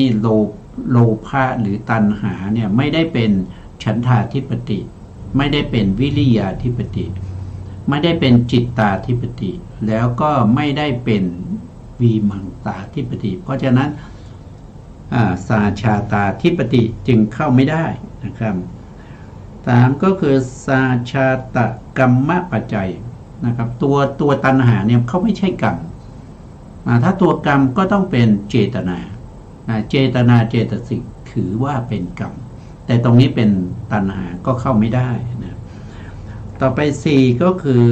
โลภะหรือตัณหาเนี่ยไม่ได้เป็นฉันทาธิปติไม่ได้เป็นวิริยาธิปติไม่ได้เป็นจิตตาธิปติแล้วก็ไม่ได้เป็นวีมังสาธิปติเพราะฉะนั้นสาชาตาธิปติจึงเข้าไม่ได้ นะครับสามก็คือสาชาตกรรมปัจจัยนะครับตัวตัณหาเนี่ยเขาไม่ใช่กรรมถ้าตัวกรรมก็ต้องเป็นเจตนาเจตนาเจตสิกถือว่าเป็นกรรมแต่ตรงนี้เป็นตัณหาก็เข้าไม่ได้นะต่อไปสี่ก็คือ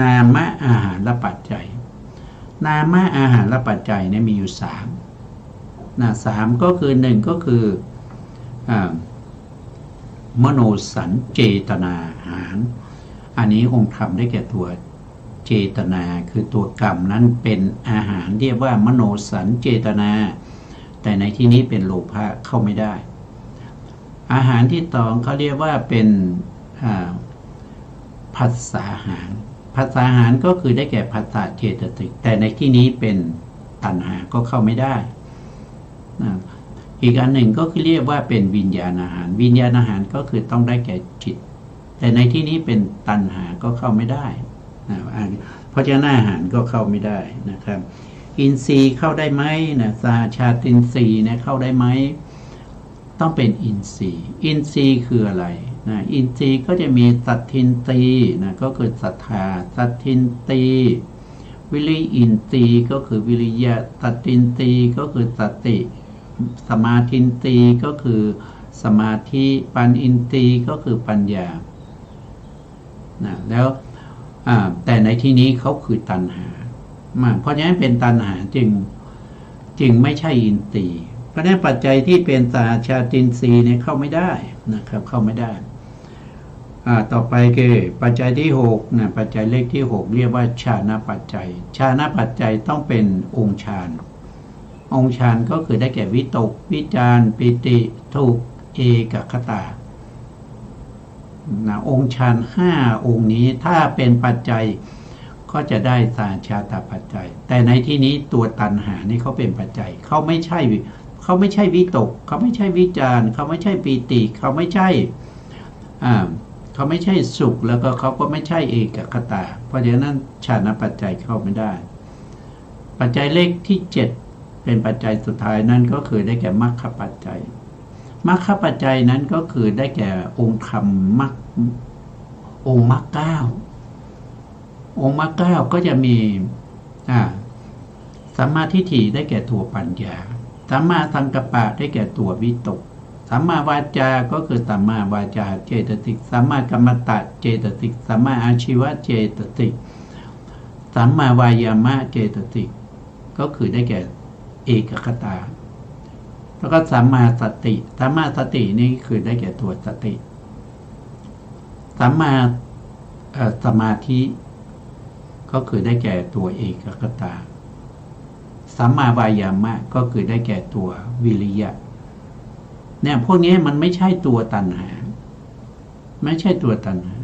นามอาหารและปัจจัยนามอาหารและปัจจัยเนี่ยมีอยู่สามสามก็คือหนึ่งก็คือมโนสัญเจตนาอาหารอันนี้องค์ธรรมได้แก่ตัวเจตนาคือตัวกรรมนั้นเป็นอาหารเรียกว่ามโนสัญเจตนาแต่ในที่นี้เป็นโลภะเข้าไม่ได้อาหารที่สองเขาเรียกว่าเป็นผัสสะอาหารผัสสะอาหารก็คือได้แก่ผัสสะเจตสิกแต่ในที่นี้เป็นตัณหาก็เข้าไม่ได้อีกอันหนึ่งก็คือเรียกว่าเป็นวิญญาณอาหารวิญญาณอาหารก็คือต้องได้แก่จิตแต่ในที่นี้เป็นตัณหาก็เข้าไม่ได้เพราะฉะนั้นอาหารก็เข้าไม่ได้นะครับอินทรีย์เข้าได้ไหมสหชาติอินทรีย์เข้าได้ไหมต้องเป็นอินทรีย์อินทรีย์คืออะไรอินทรีย์ก็จะมีสัตทินตรีก็คือศรัทธาสัตทินตรีวิริยินทรีย์ก็คือวิริยะสัตทินตรีก็คือสติสมาธินตรีก็คือสมาธิปัญญินทรีย์ก็คือปัญญาแล้วแต่ในที่นี้เขาคือตัณหาเพราะฉะนั้นเป็นตัณหาจึงไม่ใช่อินทรีย์เพราะฉะนั้นปัจจัยที่เป็นสหชาติอินทรีย์เข้าไม่ได้นะครับเข้าไม่ได้ต่อไปคือปัจจัยที่6ปัจจัยเลขที่6เรียกว่าฌานปัจจัยฌานปัจจัยต้องเป็นองค์ฌานองค์ฌานก็คือได้แก่วิตกวิจารปิติทุกข์เอกคตาองค์ฌาน5องค์นี้ถ้าเป็นปัจจัยก็จะได้สหชาตปัจจัยแต่ในที่นี้ตัวตัณหานี่เขาเป็นปัจจัยเขาไม่ใช่วิตกเขาไม่ใช่วิจารเขาไม่ใช่ปิติเขาไม่ใช่สุขแล้วก็เขาก็ไม่ใช่เอกคตาเพราะฉะนั้นฌานปัจจัยเข้าไม่ได้ปัจจัยเลขที่7เป็นปัจจัยสุดท้ายนั่นก็คือได้แก่มรรคปัจจัยมรรคปัจจัยนั้นก็คือได้แก่องค์ธรรมมรรคองค์มรรค9องค์มรรค9ก็จะมีสัมมาทิฏฐิได้แก่ตัวปัญญาสัมมาสังกัปปะได้แก่ตัววิตกสัมมาวาจาก็คือสัมมาวาจาเจตสิกสัมมากัมมันตะเจตสิกสัมมาอาชีวะเจตสิกสัมมาวายามะเจตสิกก็คือได้แก่เอกคตาแล้วก็สัมมาสติสัมมาสตินี่คือได้แก่ตัวสติสัมมาสมาธิก็คือได้แก่ตัวเอกคตาสัมมาวายามะก็คือได้แก่ตัววิริยะเนี่ยพวกนี้มันไม่ใช่ตัวตัณหาไม่ใช่ตัวตัณหา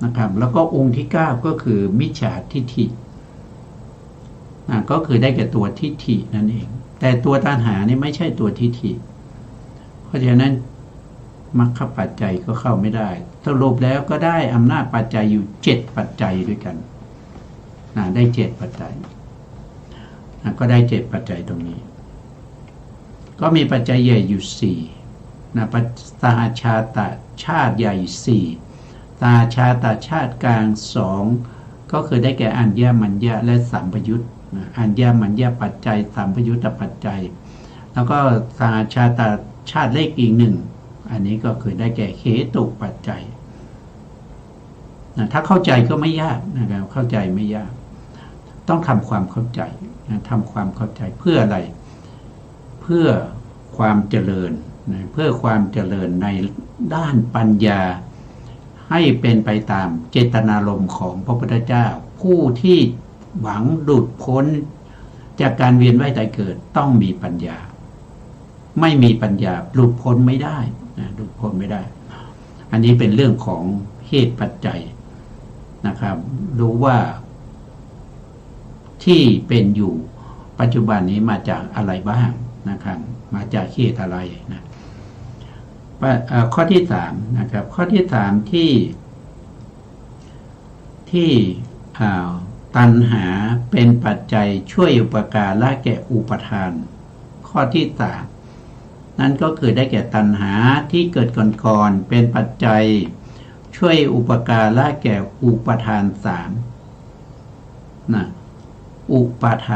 นะครับแล้วก็องค์ที่9ก็คือมิจฉาทิฏฐิก็คือได้แก่ตัวทิฏฐินั่นเองแต่ตัวตัณหานี่ไม่ใช่ตัวทิฏฐิเพราะฉะนั้นมรรคปัจจัยก็เข้าไม่ได้สรุปแล้วก็ได้อำนาจปัจจัยอยู่7ปัจจัยด้วยกันได้7ปัจจัยก็ได้7ปัจจัยตรงนี้ก็มีปัจจัยใหญ่อยู่4สหชาตชาติใหญ่4สหชาตชาติกลาง2ก็คือได้แก่อัญญมัญญะและสัมปยุตอัญญมัญญปัจจัยสัมปยุตตปัจจัยแล้วก็สหชาตชาติเลขอีก1อันนี้ก็คือได้แก่เหตุปัจจัยถ้าเข้าใจก็ไม่ยากนะครับเข้าใจไม่ยากต้องทำความเข้าใจทำความเข้าใจเพื่ออะไรเพื่อความเจริญเพื่อความเจริญในด้านปัญญาให้เป็นไปตามเจตนารมณ์ของพระพุทธเจ้าผู้ที่หวังหลุดพ้นจากการเวียนว่ายตายเกิดต้องมีปัญญาไม่มีปัญญาหลุดพ้นไม่ได้หลุดพ้นไม่ได้อันนี้เป็นเรื่องของเหตุปัจจัยนะครับรู้ว่าที่เป็นอยู่ปัจจุบันนี้มาจากอะไรบ้างนะครับมาจากเหตุอะไรนะข้อที่3นะครับข้อที่3ที่ตัณหาเป็นปัจจัยช่วยอุปการละแก่อุปทานข้อที่3 นั่นก็คือได้แก่ตัณหาที่เกิดก่อนๆเป็นปัจจัยช่วยอุปการะแก่อุปทานสามนะอุปท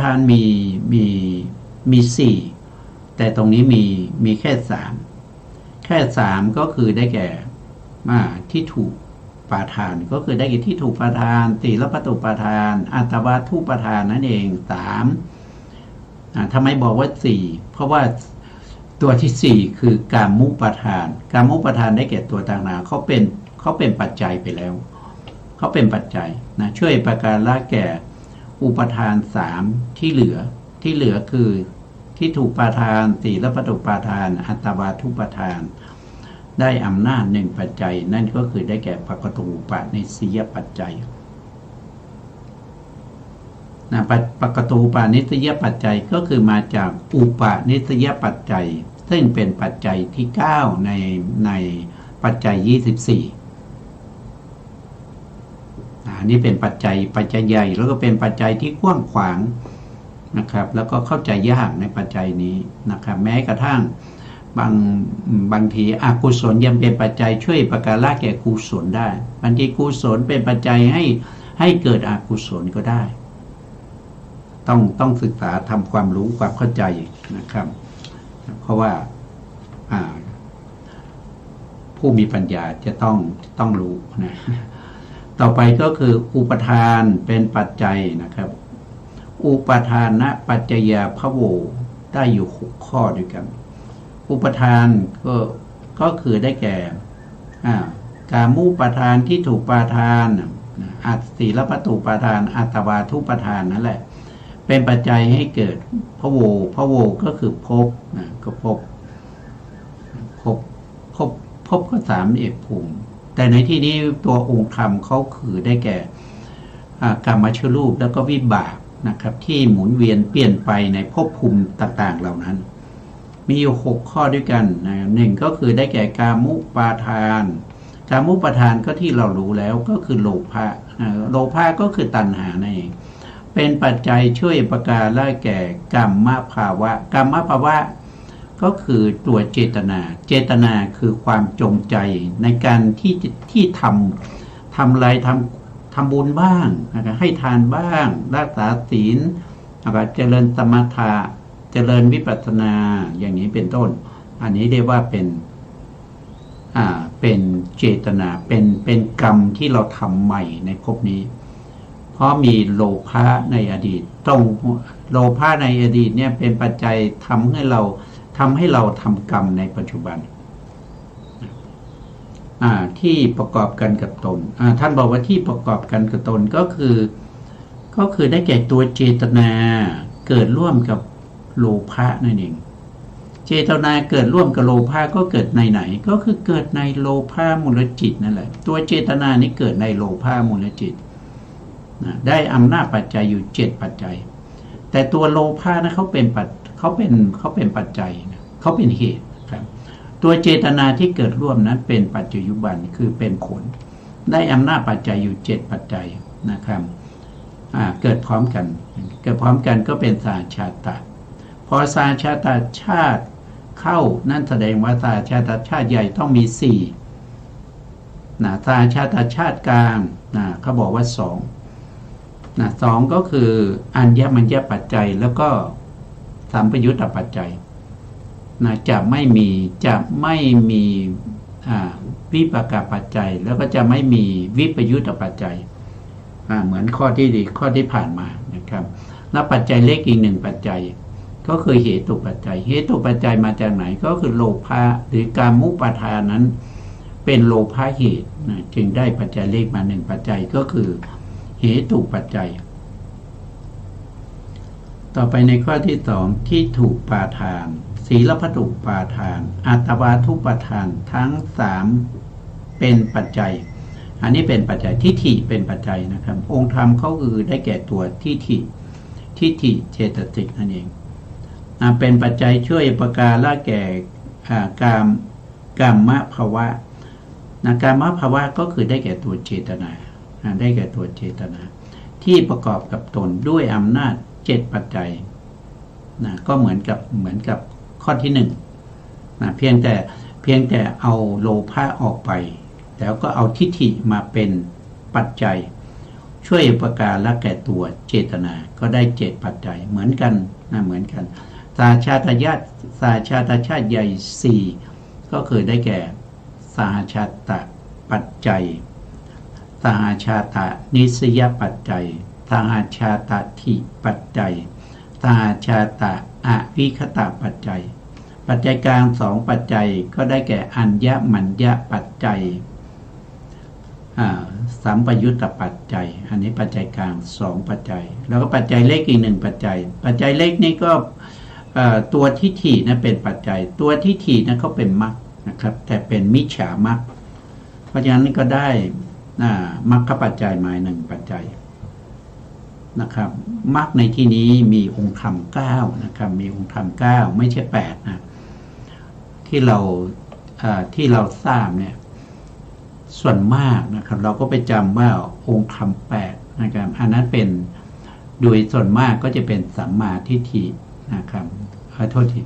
านมีสี่แต่ตรงนี้มีแค่สามก็คือได้แก่ที่ถูกปาทานก็คือได้แก่ที่ถูกปาทานศีลปัตตุปาทานอัตตวาทุปาทานนั่นเองสามทำไมบอกว่าสี่เพราะว่าตัวที่สี่คือกามุปาทานได้แก่ตัวต่างหากเขาเป็นปัจจัยไปแล้วเขาเป็นปัจจัยนะช่วยประการละแก่อุปทานสามที่เหลือคือที่ถูกปาทานศีลปัตตุปาทานอัตตวาทุปาทานได้อำนาจหนึ่งปัจจัยนั่นก็คือได้แก่ปกตูปะนิสยปัจจัยนะปกตูปานิสยปัจจัยก็คือมาจากอุปานิสยปัจจัยซึ่งเป็นปัจจัยที่9ในปัจจัย24นี่เป็นปัจจัยใหญ่แล้วก็เป็นปัจจัยที่กว้างขวางนะครับแล้วก็เข้าใจยากในปัจจัยนี้นะครับแม้กระทั่งบางทีอกุศลยังเป็นปัจจัยช่วยประการละแก่กุศลได้บางทีกุศลเป็นปัจจัยให้เกิดอกุศลก็ได้ต้องศึกษาทำความรู้ความเข้าใจนะครับเพราะว่าผู้มีปัญญาจะต้องรู้นะต่อไปก็คืออุปทานเป็นปัจจัยนะครับอุปทานะปัจจยาภโวได้อยู่6ข้อด้วยกันอุปทานก็คือได้แก่กามุปทานที่ถูกปาทานอัตศีลปัตตุปาทานอัตตวาทุปาทานนั่นแหละเป็นปัจจัยให้เกิดภโวก็คือภพก็ภพก็31ภูมิแต่ในที่นี้ตัวองค์ธรรมเขาคือได้แก่กรรมชรูปแล้วก็วิบากนะครับที่หมุนเวียนเปลี่ยนไปในภพภูมิต่างๆเหล่านั้นมีอยู่6ข้อด้วยกันหนึ่งก็คือได้แก่กามุปาทานก็ที่เรารู้แล้วก็คือโลภะก็คือตัณหานั่นเองเป็นปัจจัยช่วยประการละแก่กรรมภาวะก็คือตัวเจตนาคือความจงใจในการที่ทำอะไรทำบุญบ้างนะครับให้ทานบ้างรักษาศีลนะครับเจริญสมถะเจริญวิปัสสนาอย่างนี้เป็นต้นอันนี้เรียกว่าเป็นเจตนาเป็นกรรมที่เราทำใหม่ในภพนี้เพราะมีโลภะในอดีตโลภะในอดีตเนี่ยเป็นปัจจัยทำให้เราทำกรรมในปัจจุบันที่ประกอบกันกับตนท่านบอกว่าที่ประกอบกันกับตนก็คือได้แก่ตัวเจตนาเกิดร่วมกับโลภะนั่นเองเจตนาเกิดร่วมกับโลภะก็เกิดในไหนก็คือเกิดในโลภะมูลจิตนั่นแหละตัวเจตนานี้เกิดในโลภะมูลจิตได้อำนาจปัจจัยอยู่7ปัจจัยแต่ตัวโลภะนะเขาเป็นปัจจัยนะเขาเป็นเหตุครับตัวเจตนาที่เกิดร่วมนั้นเป็นปัจจุบันคือเป็นผลได้อำนาจปัจจัยอยู่7ปัจจัยนะครับเกิดพร้อมกันก็เป็นสาชาตะพอสาชาตชาติเข้านั่นแสดงว่าสาชาตชาติใหญ่ต้องมี4สาชาตชาติกลางเขาบอกว่า2ก็คืออัญญมัญญปัจจัยแล้วก็สัมปยุตตปัจจัยจะไม่มีวิปากปัจจัยแล้วก็จะไม่มีวิปยุตตปัจจัยเหมือนข้อที่ผ่านมานะครับแล้วปัจจัยเล็กอีก1ปัจจัยก็คือเหตุปัจจัยมาจากไหนก็คือโลภะหรือกามุปาทานนั้นเป็นโลภะเหตุจึงได้ปัจจัยเล็กมา1ปัจจัยก็คือเหตุปัจจัยต่อไปในข้อที่2ที่ถูกปาทานศีลปัตตุปาทานอัตตวาทุปาทานทั้ง3เป็นปัจจัยอันนี้เป็นปัจจัยทิฏฐิเป็นปัจจัยนะครับองค์ธรรมเขาคือได้แก่ตัวทิฏฐิเจตสิกนั่นเองเป็นปัจจัยช่วยประการละแก่กามภาวะกามภาวะก็คือได้แก่ตัวเจตนาที่ประกอบกับตนด้วยอำนาจ7ปัจจัยก็เหมือนกับข ข้อที่หนึ่งนะเพียงแต่เอาโลภะออกไปแล้วก็เอาทิฏฐิมาเป็นปัจจัยช่วยอุปการะแก่ตัวเจตนาก็ได้7ปัจจัยเหมือนกันนะเหมือนกันสาชาตญาติสาชาตชาติใหญ่4ก็คือได้แก่สหชาตปัจจัยสหชาตนิสยปัจจัยสหชาตทิปัจจัยสหชาตอวิคตปัจจัยปัจจัยกลาง2ปัจจัยก็ได้แก่อัญญมัญญปัจจัยสัมปยุตตปัจจัยอันนี้ปัจจัยกลาง2ปัจจัยแล้วก็ปัจจัยเล็กอีก1ปัจจัยปัจจัยเล็กนี่ก็ตัวทิฏฐินะเป็นปัจจัยตัวทิฏฐินะเขาเป็นมรรคนะครับแต่เป็นมิจฉามรรคเพราะฉะนั้นก็ได้มรรคปัจจัยหมาย1ปัจจัยนะครับมรรคในที่นี้มีองค์ธรรม9นะครับมีองค์ธรรม9ไม่ใช่8นะที่เราทราบเนี่ยส่วนมากนะครับเราก็ไปจำว่าองค์ธรรม8นะครับอันนั้นเป็นโดยส่วนมากก็จะเป็นสัมมาทิฏฐินะครับขอโทษที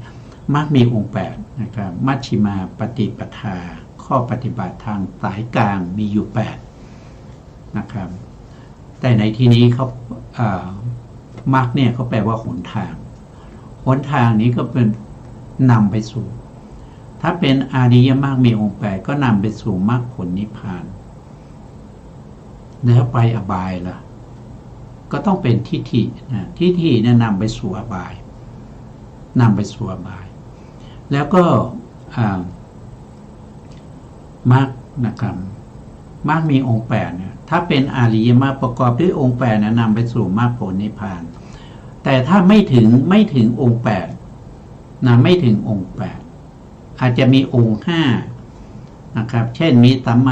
มรรคมีองค์8นะครับมัชฌิมาปฏิปทาข้อปฏิบัติทางสายกลางมีอยู่8นะครับแต่ในที่นี้เขามรรคเนี่ยเขาแปลว่าหนทางนี้ก็เป็นนำไปสู่ถ้าเป็นอริยมรรคมีองค์8ก็นำไปสู่มรรคผลนิพพานแล้วไปอบายล่ะก็ต้องเป็นทิฏฐินะทิฏฐิเนี่ยนำไปสู่อบายแล้วก็มรรคนะครับมรรคมีองค์8เนี่ยถ้าเป็นอริยมรรคประกอบด้วยองค์8นะนำไปสู่มรรคผลนิพพานแต่ถ้าไม่ถึงองค์8นะไม่ถึงองค์8อาจจะมีองค์5นะครับเช่นมีสัมม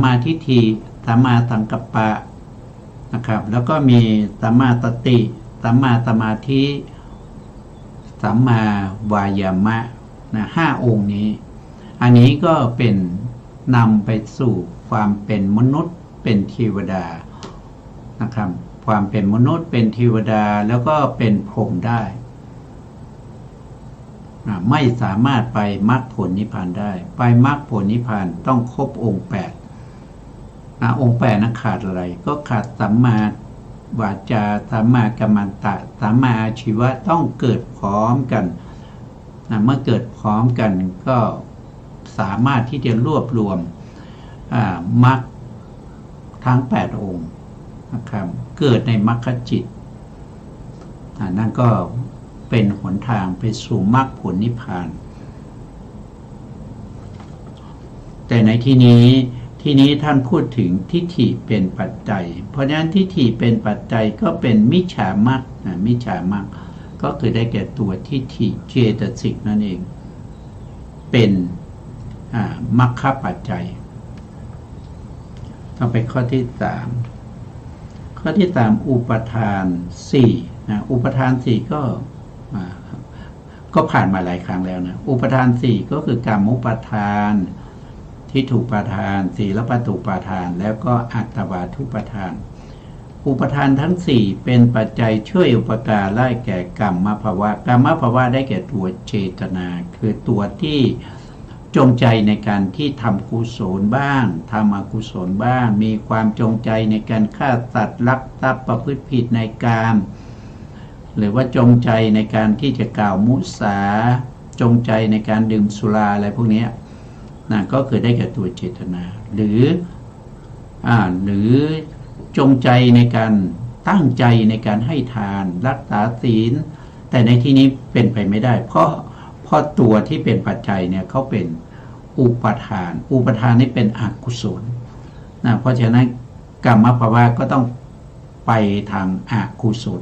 าทิฏฐิสัมมาสังกัปปะนะครับแล้วก็มีสัมมาสติสัมมาสมาธิสัมมาวายามะนะ5องค์นี้อันนี้ก็เป็นนำไปสู่ความเป็นมนุษย์เป็นเทวดานะครับความเป็นมนุษย์เป็นเทวดาแล้วก็เป็นพรหมได้ไม่สามารถไปมรรคผลนิพพานได้ไปมรรคผลนิพพานต้องครบองค์8องค์8นั้นขาดอะไรก็ขาดสัมมาวาจาสัมมากัมมันตะสัมมาอาชีวะต้องเกิดพร้อมกันเมื่อเกิดพร้อมกันก็สามารถที่จะรวบรวมมรรคทั้ง8องค์นะครับเกิดในมรรคจิตนั่นก็เป็นหนทางไปสู่มรรคผลนิพพานแต่ในที่นี้ท่านพูดถึงทิฏฐิเป็นปัจจัยเพราะฉะนั้นทิฏฐิเป็นปัจจัยก็เป็นมิจฉามรรคมิจฉามรรคก็คือได้แก่ตัวทิฏฐิเจตสิกนั่นเองเป็นมรรคปัจจัยต่อไปข้อที่3อุปทาน4นะอุปทาน4ก็ผ่านมาหลายครั้งแล้วนะอุปทาน4ก็คือกรรมุปทานทิฏฐุปทานศีลปตุปทานแล้วก็อัตตวาทุปทานอุปทานทั้ง4เป็นปัจจัยช่วยอุปการะแก่กรรมภาวะได้แก่ตัวเจตนาคือตัวที่จงใจในการที่ทำกุศลบ้างทำอกุศลบ้างมีความจงใจในการฆ่าสัตว์ลักทรัพย์ประพฤติผิดในกามหรือว่าจงใจในการที่จะกล่าวมุสาจงใจในการดื่มสุราอะไรพวกนี้นะก็คือได้แก่ตัวเจตนาหรือจงใจในการตั้งใจในการให้ทานรักษาศีลแต่ในที่นี้เป็นไปไม่ได้เพราะตัวที่เป็นปัจจัยเนี่ยเขาเป็นอุปทานนี่เป็นอกุศลนะเพราะฉะนั้นกรรมภาวะก็ต้องไปทางอกุศล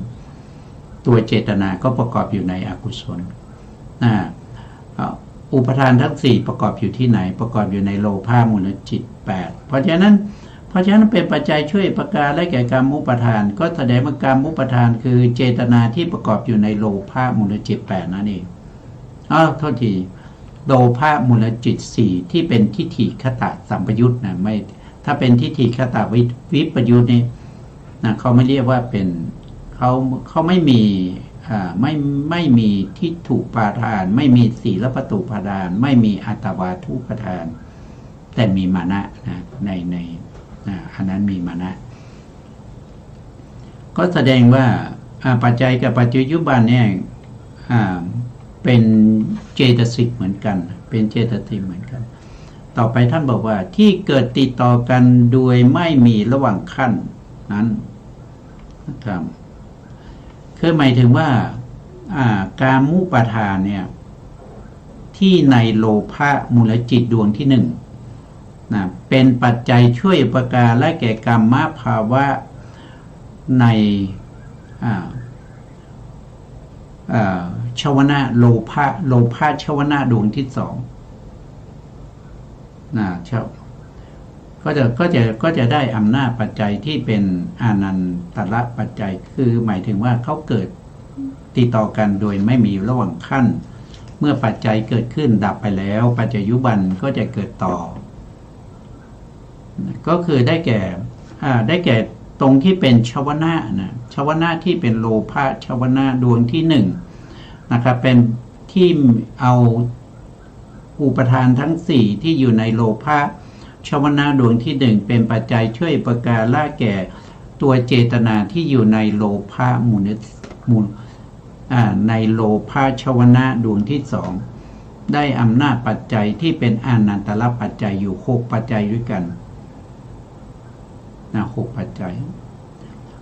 ตัวเจตนาก็ประกอบอยู่ในอกุศลอุปทานทั้ง4ประกอบอยู่ที่ไหนประกอบอยู่ในโลภะมูลจิต8เพราะฉะนั้นเป็นปัจจัยช่วยประการและแก่กรรมุปทานก็แสดงว่ากรรมุปทานคือเจตนาที่ประกอบอยู่ในโลภะมูลจิต8นั่นเองโทษทีโลภะมูลจิต4ที่เป็นทิฏฐิคตสัมปยุตนะไม่ถ้าเป็นทิฏฐิคตวิปยุตนี่นะเขาไม่เรียกว่าเป็นเขาไม่มี ไม่มีทิฏฐุปาทานไม่มีศีลปตุปาทานไม่มีอัตวาทุปาทานแต่มีมานะนะในอันนั้นมีมานะก็แสดงว่าปัจจัยกับปัจจุบันเนี่ยเป็นเจตสิกเหมือนกันเป็นเจตสิกเหมือนกันต่อไปท่านบอกว่าที่เกิดติดต่อกันโดยไม่มีระหว่างขั้นนั้นนะครับคือหมายถึงว่ากามุปาทานเนี่ยที่ในโลภะมูลจิตดวงที่หนึ่งนะเป็นปัจจัยช่วยอุปการและแก่กรรมภาวะในชวนะโลภะชวนะดวงที่สองนะก็จะได้อำนาจปัจจัยที่เป็นอานันตระปัจจัยคือหมายถึงว่าเขาเกิดติดต่อกันโดยไม่มีระหว่างขั้นเมื่อปัจจัยเกิดขึ้นดับไปแล้วปัจจยุบันก็จะเกิดต่อก็คือได้แก่ตรงที่เป็นชวนะนะชวนะที่เป็นโลภะชวนะดวงที่หนึ่งนะครับเป็นที่เอาอุปทานทั้งสี่ที่อยู่ในโลภะชวนะดวงที่หนึ่งเป็นปัจจัยช่วยประการละแก่ตัวเจตนาที่อยู่ในโลภะในโลภะชวนะดวงที่สองได้อำนาจปัจจัยที่เป็นอานันตระปัจจัยอยู่6ปัจจัยด้วยกัน6ปัจจัย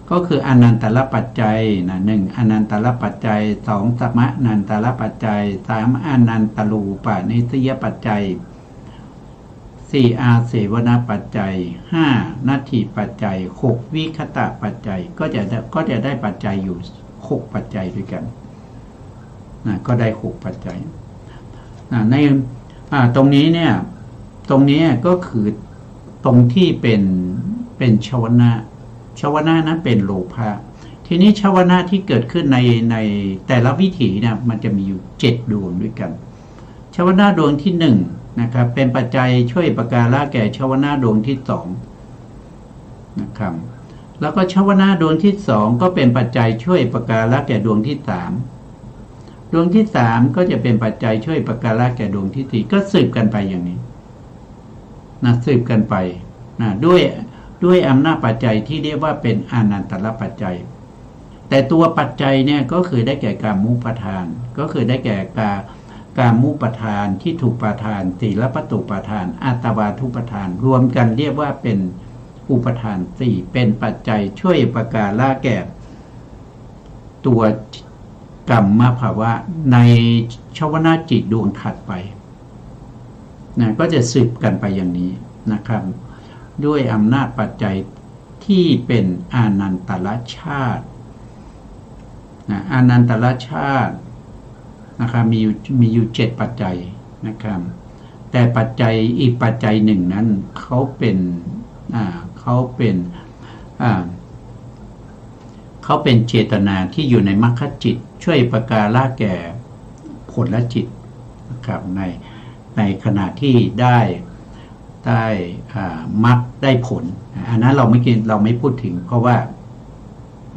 ก็คืออนันตระปัจจัย1อนันตระปัจจัย2สมนันตระปัจจัย3อนันตรูปนิสยปัจจัย4อาเสวนปัจจัย5นัตถิปัจจัย6วิคตะปัจจัยก็จะได้ปัจจัยอยู่6ปัจจัยด้วยกันก็ได้6ปัจจัยในตรงนี้เนี่ยก็คือตรงที่เป็นชวนะนั้นเป็นโลภะทีนี้ชวนะที่เกิดขึ้นในแต่ละวิถีเนี่ยมันจะมีอยู่7ดวงด้วยกันชวนะดวงที่1นะครับเป็นปัจจัยช่วยประการละแก่ชวนะดวงที่2นะครับแล้วก็ชวนะดวงที่2ก็เป็นปัจจัยช่วยประการละแก่ดวงที่3ดวงที่3ก็จะเป็นปัจจัยช่วยประการละแก่ดวงที่4ก็สืบกันไปอย่างนี้สืบกันไปด้วยอำนาจปัจจัยที่เรียกว่าเป็นอานันตระปัจจัยแต่ตัวปัจจัยเนี่ยก็คือได้แก่กามุปาทานก็คือได้แก่กามุปาทานที่ถูกปาทานศีลปตุปาทานอัตวาทุปาทานรวมกันเรียกว่าเป็นอุปทาน4เป็นปัจจัยช่วยประการละแก่ตัวกรรมภาวะในชวนาจิตดวงถัดไปก็จะสืบกันไปอย่างนี้นะครับด้วยอำนาจปัจจัยที่เป็นอานันตระชาติอานันตระชาตินะครับมีอยู่7ปัจจัยนะครับแต่ปัจจัยอีกปัจจัยหนึ่งนั้นเขาเป็นเจตนาที่อยู่ในมรรคจิตช่วยประการละแก่ผลและจิตนะครับในขณะที่ได้มรรคได้ผลอันนั้นเราไม่พูดถึงเพราะว่า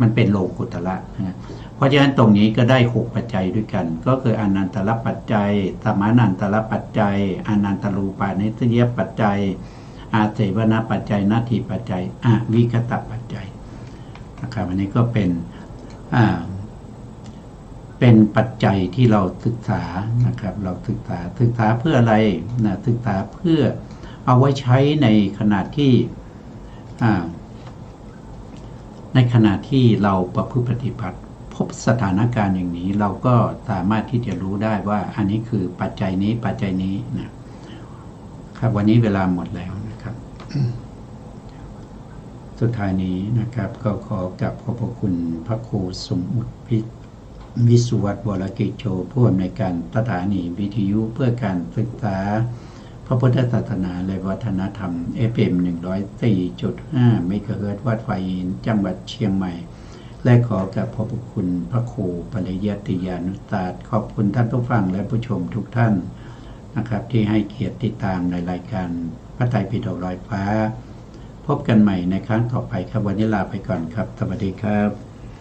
มันเป็นโลกุตระนะเพราะฉะนั้นตรงนี้ก็ได้6ปัจจัยด้วยกันก็คืออนันตระปัจจัยสมานันตระปัจจัยอนันตรูปานิสยปัจจัยอาเสวนปัจจัยนัตถิปัจจัยอวิคตะปัจจัยนะครับอันนี้ก็เป็นปัจจัยที่เราศึกษานะครับเราศึกษาเพื่ออะไรศึกษาเพื่อเอาไว้ใช้ในขณะที่เราประพฤติปฏิบัติพบสถานการณ์อย่างนี้เราก็สามารถที่จะรู้ได้ว่าอันนี้คือปัจจัยนี้ปัจจัยนี้นะครับวันนี้เวลาหมดแล้วนะครับ สุดท้ายนี้นะครับก็ขอกราบขอบพระคุณพระครูสมอุทวิสุวัตรวรกิจโชผู้อำนวยการสถานีวิทยุเพื่อการศึกษาพระพุทธศาสนาและวัฒนธรรม FM 104.5 เมกะเฮิรตซ์วัดไฟหินจังหวัดเชียงใหม่และขอกราบขอบพระคุณพระครูปริยัติยานุศาสตร์ขอบคุณท่านผู้ฟังและผู้ชมทุกท่านนะครับที่ให้เกียรติติดตามในรายการพระไตรปิฎกลอยฟ้าพบกันใหม่ในครั้งต่อไปครับวันนี้ลาไปก่อนครับสวัสดีครับ